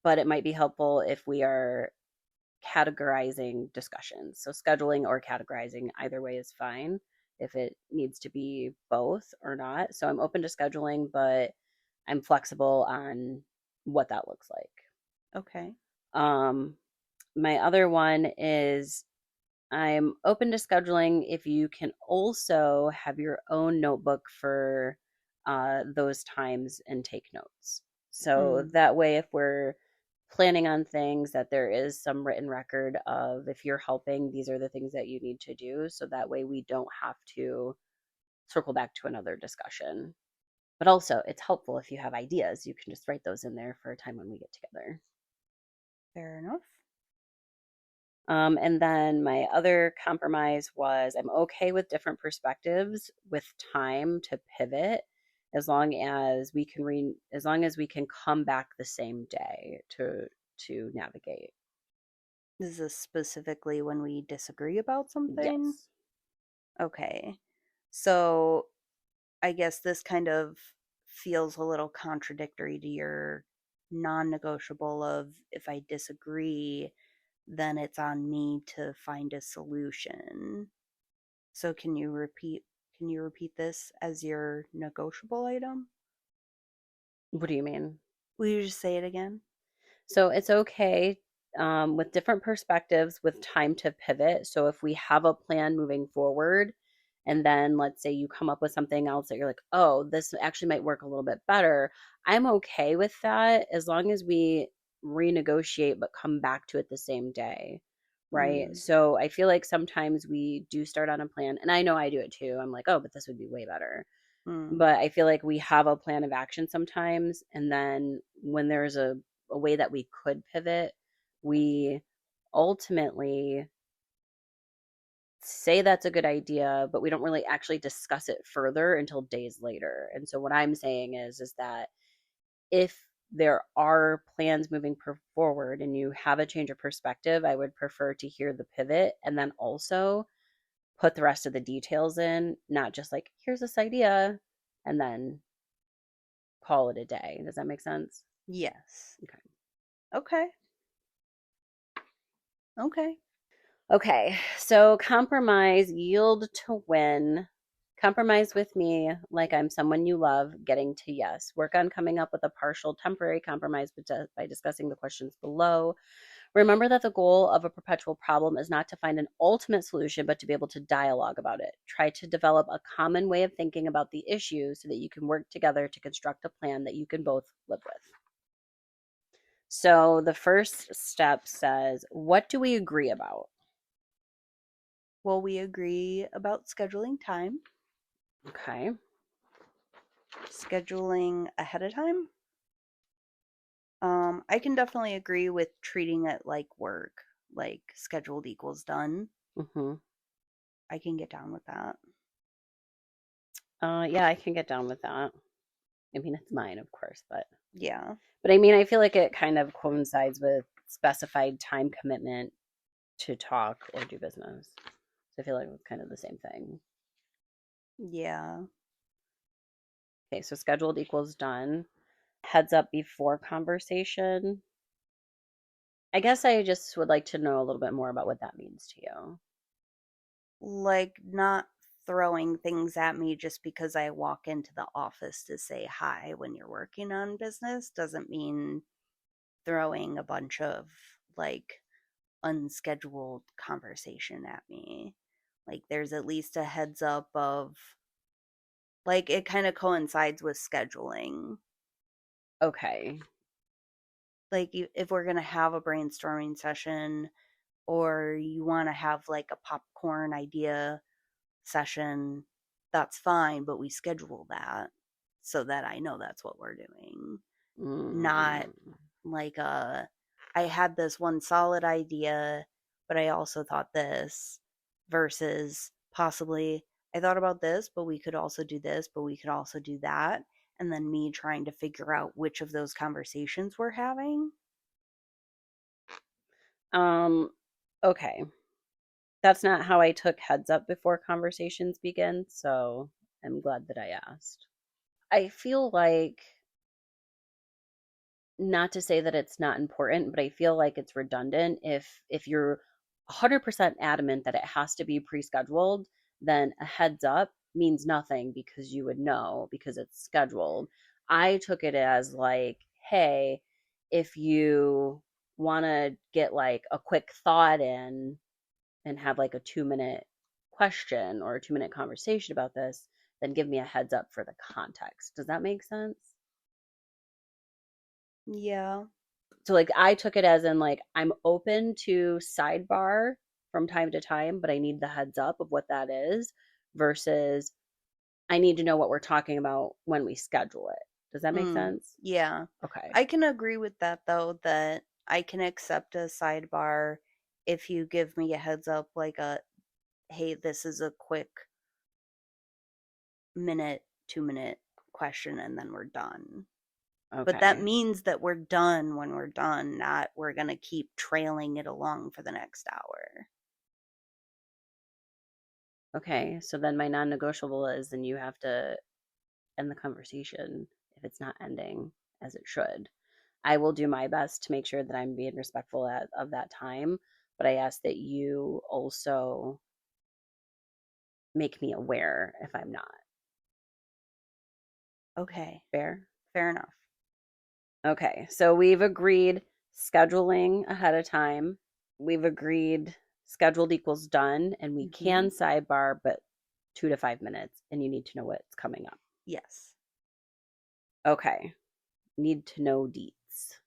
but it might be helpful if we are categorizing discussions. So scheduling or categorizing, either way is fine if it needs to be both or not. So I'm open to scheduling, but I'm flexible on what that looks like. Okay. Um, my other one is I'm open to scheduling if you can also have your own notebook for those times and take notes. So Mm, that way, if we're planning on things, that there is some written record of if you're helping, these are the things that you need to do. So that way, we don't have to circle back to another discussion. But also, it's helpful if you have ideas, you can just write those in there for a time when we get together. fair enough. And then my other compromise was I'm okay with different perspectives with time to pivot as long as we can come back the same day to navigate. Is this specifically when we disagree about something? Yes. Okay. So I guess this kind of feels a little contradictory to your non negotiable of if I disagree, then it's on me to find a solution. So can you repeat this as your negotiable item? What do you mean? Will you just say it again? So it's okay with different perspectives with time to pivot. So if we have a plan moving forward and then let's say you come up with something else that you're like, oh, this actually might work a little bit better. I'm okay with that as long as we renegotiate but come back to it the same day. Right. Mm, So I feel like sometimes we do start on a plan, and I know I do it too. I'm like, oh, but this would be way better. mm. But I feel like we have a plan of action sometimes. And then when there's a way that we could pivot, we ultimately say that's a good idea, but we don't really actually discuss it further until days later. And so what I'm saying is that if there are plans moving forward and you have a change of perspective, I would prefer to hear the pivot and then also put the rest of the details in, not just like, here's this idea and then call it a day. Does that make sense? Yes. Okay. Okay. Okay. Okay. So compromise, yield to win. Compromise with me like I'm someone you love, getting to yes. Work on coming up with a partial temporary compromise by discussing the questions below. Remember that the goal of a perpetual problem is not to find an ultimate solution, but to be able to dialogue about it. Try to develop a common way of thinking about the issue so that you can work together to construct a plan that you can both live with. So the first step says, what do we agree about? Well, we agree about scheduling time, Okay. scheduling ahead of time. I can definitely agree with treating it like work, like scheduled equals done. Mm-hmm. I can get down with that. Yeah, I can get down with that. I mean, it's mine, of course, Yeah. but I mean, I feel like it kind of coincides with specified time commitment to talk or do business. So I feel like it's kind of the same thing. Yeah. Okay, so scheduled equals done. Heads up before conversation. I guess I just would like to know a little bit more about what that means to you. Like not throwing things at me just because I walk into the office to say hi when you're working on business doesn't mean throwing a bunch of like unscheduled conversation at me. Like there's at least a heads up of like it kind of coincides with scheduling. Okay. Like if we're going to have a brainstorming session or you want to have like a popcorn idea session, that's fine, but we schedule that so that I know that's what we're doing. Not Mm, like I had this one solid idea, but I also thought this versus possibly I thought about this, but we could also do this, but we could also do that. And then me trying to figure out which of those conversations we're having. um, okay. That's not how I took heads up before conversations begin, so I'm glad that I asked. I feel like, not to say that it's not important, but I feel like it's redundant if you're 100% adamant that it has to be pre-scheduled, then a heads up means nothing because you would know because it's scheduled. I took it as like, hey, if you want to get like a quick thought in and have like a 2 minute question or a 2 minute conversation about this, then give me a heads up for the context. Does that make sense? Yeah. So like I took it as in like I'm open to sidebar from time to time, but I need the heads up of what that is versus I need to know what we're talking about when we schedule it. Does that make sense? Yeah. Okay. I can agree with that though, that I can accept a sidebar if you give me a heads up like a hey, this is a quick minute, 2 minute question and then we're done. But that Okay. means that we're done when we're done, not we're going to keep trailing it along for the next hour. Okay. So then my non-negotiable is then you have to end the conversation if it's not ending as it should. I will do my best to make sure that I'm being respectful of that time, but I ask that you also make me aware if I'm not. Okay, Fair? fair enough. Okay, so we've agreed scheduling ahead of time. We've agreed scheduled equals done, and we Hmm. can sidebar, but 2 to 5 minutes, and you need to know what's coming up. Yes. Okay. Need to know deets.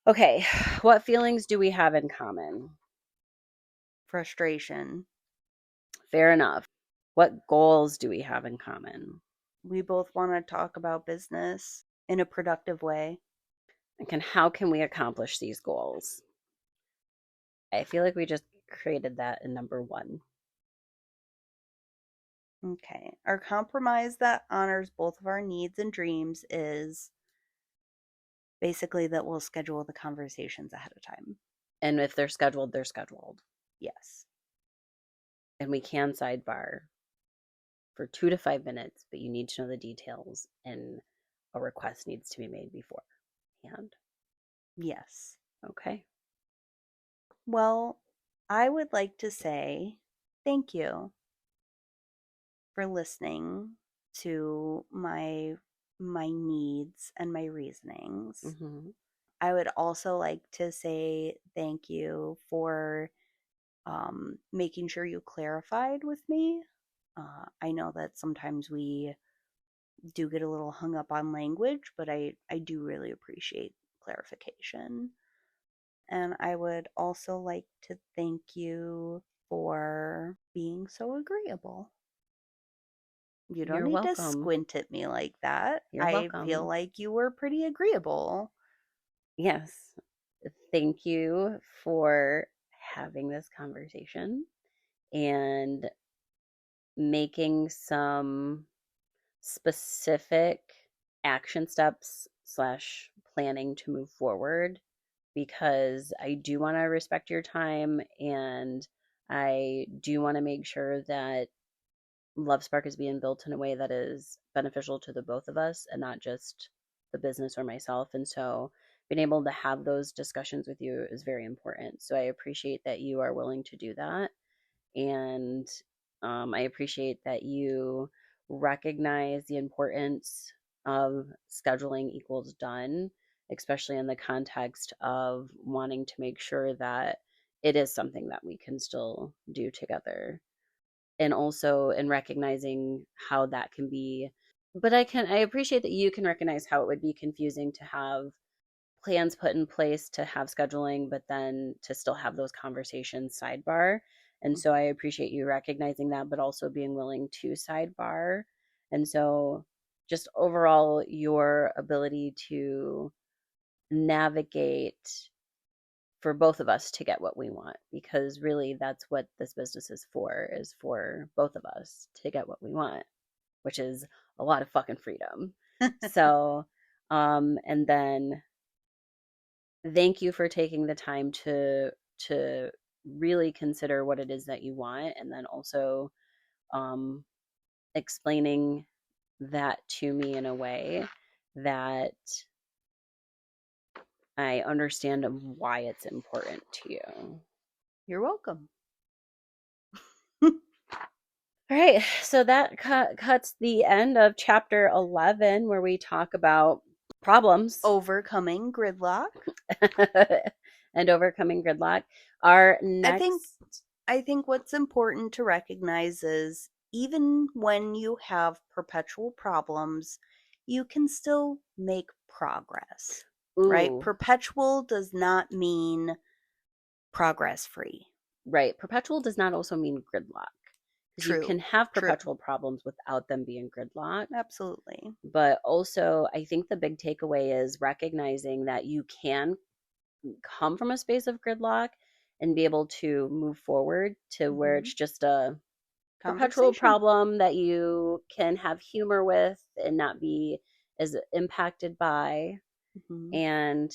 Okay. What feelings do we have in common? Frustration. Fair enough. What goals do we have in common? We both want to talk about business in a productive way. And how can we accomplish these goals? I feel like we just created that in number one. Okay. Our compromise that honors both of our needs and dreams is basically that we'll schedule the conversations ahead of time. And if they're scheduled, they're scheduled. Yes. And we can sidebar for 2 to 5 minutes, but you need to know the details, and a request needs to be made beforehand. Yes. Okay. Well, I would like to say thank you for listening to my needs and my reasonings. Mm-hmm. I would also like to say thank you for making sure you clarified with me. I know that sometimes we do get a little hung up on language, but I do really appreciate clarification. And I would also like to thank you for being so agreeable. You don't You're need to welcome. squint at me like that. You're I feel welcome. like you were pretty agreeable. Yes. Thank you for having this conversation and making some specific action steps slash planning to move forward, because I do want to respect your time, and I do want to make sure that Love Spark is being built in a way that is beneficial to the both of us and not just the business or myself. And so being able to have those discussions with you is very important. So I appreciate that you are willing to do that. And I appreciate that you recognize the importance of scheduling equals done, especially in the context of wanting to make sure that it is something that we can still do together. And also in recognizing how that can be, but I appreciate that you can recognize how it would be confusing to have plans put in place to have scheduling, but then to still have those conversations sidebar. And so I appreciate you recognizing that, but also being willing to sidebar. And so just overall, your ability to navigate for both of us to get what we want, because really that's what this business is for both of us to get what we want, which is a lot of fucking freedom. So and then thank you for taking the time to really consider what it is that you want, and then also um, explaining that to me in a way that I understand why it's important to you. You're welcome. All right, so that cuts the end of chapter 11, where we talk about problems Overcoming gridlock. and overcoming gridlock. Our I think next, I think what's important to recognize is even when you have perpetual problems, you can still make progress, right? ooh, Perpetual does not mean progress free. right. Perpetual does not also mean gridlock, because you True. can have True. perpetual problems without them being gridlock. Absolutely. But also, I think the big takeaway is recognizing that you can come from a space of gridlock and be able to move forward to where Hmm. it's just a perpetual Conversation. problem that you can have humor with and not be as impacted by. Hmm. And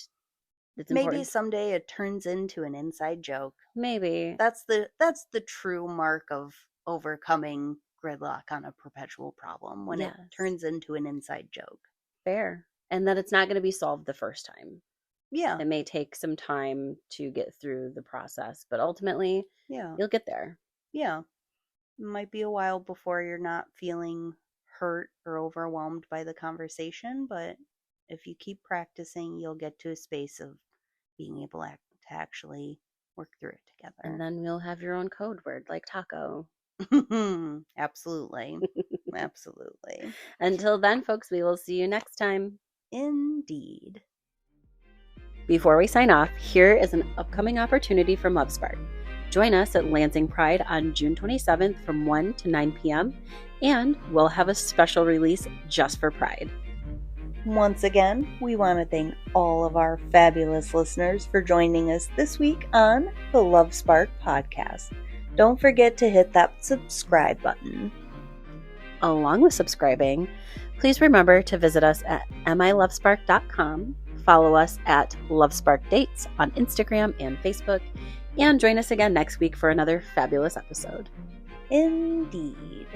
it's Maybe important. someday it turns into an inside joke. Maybe, That's the true mark of overcoming gridlock on a perpetual problem when it yes, turns into an inside joke. fair. And that it's not going to be solved the first time. Yeah, It may take some time to get through the process, but ultimately, yeah, you'll get there. yeah. It might be a while before you're not feeling hurt or overwhelmed by the conversation, but if you keep practicing, you'll get to a space of being able to actually work through it And together. then you'll have your own code word like taco. Absolutely. Absolutely. Until then, folks, we will see you next time. Indeed. Before we sign off, here is an upcoming opportunity from LoveSpark. Join us at Lansing Pride on June 27th from 1 to 9 p.m., and we'll have a special release just for Pride. Once again, we want to thank all of our fabulous listeners for joining us this week on the LoveSpark podcast. Don't forget to hit that subscribe button. Along with subscribing, please remember to visit us at milovespark.com, follow us at LoveSpark Dates on Instagram and Facebook, and join us again next week for another fabulous episode. Indeed.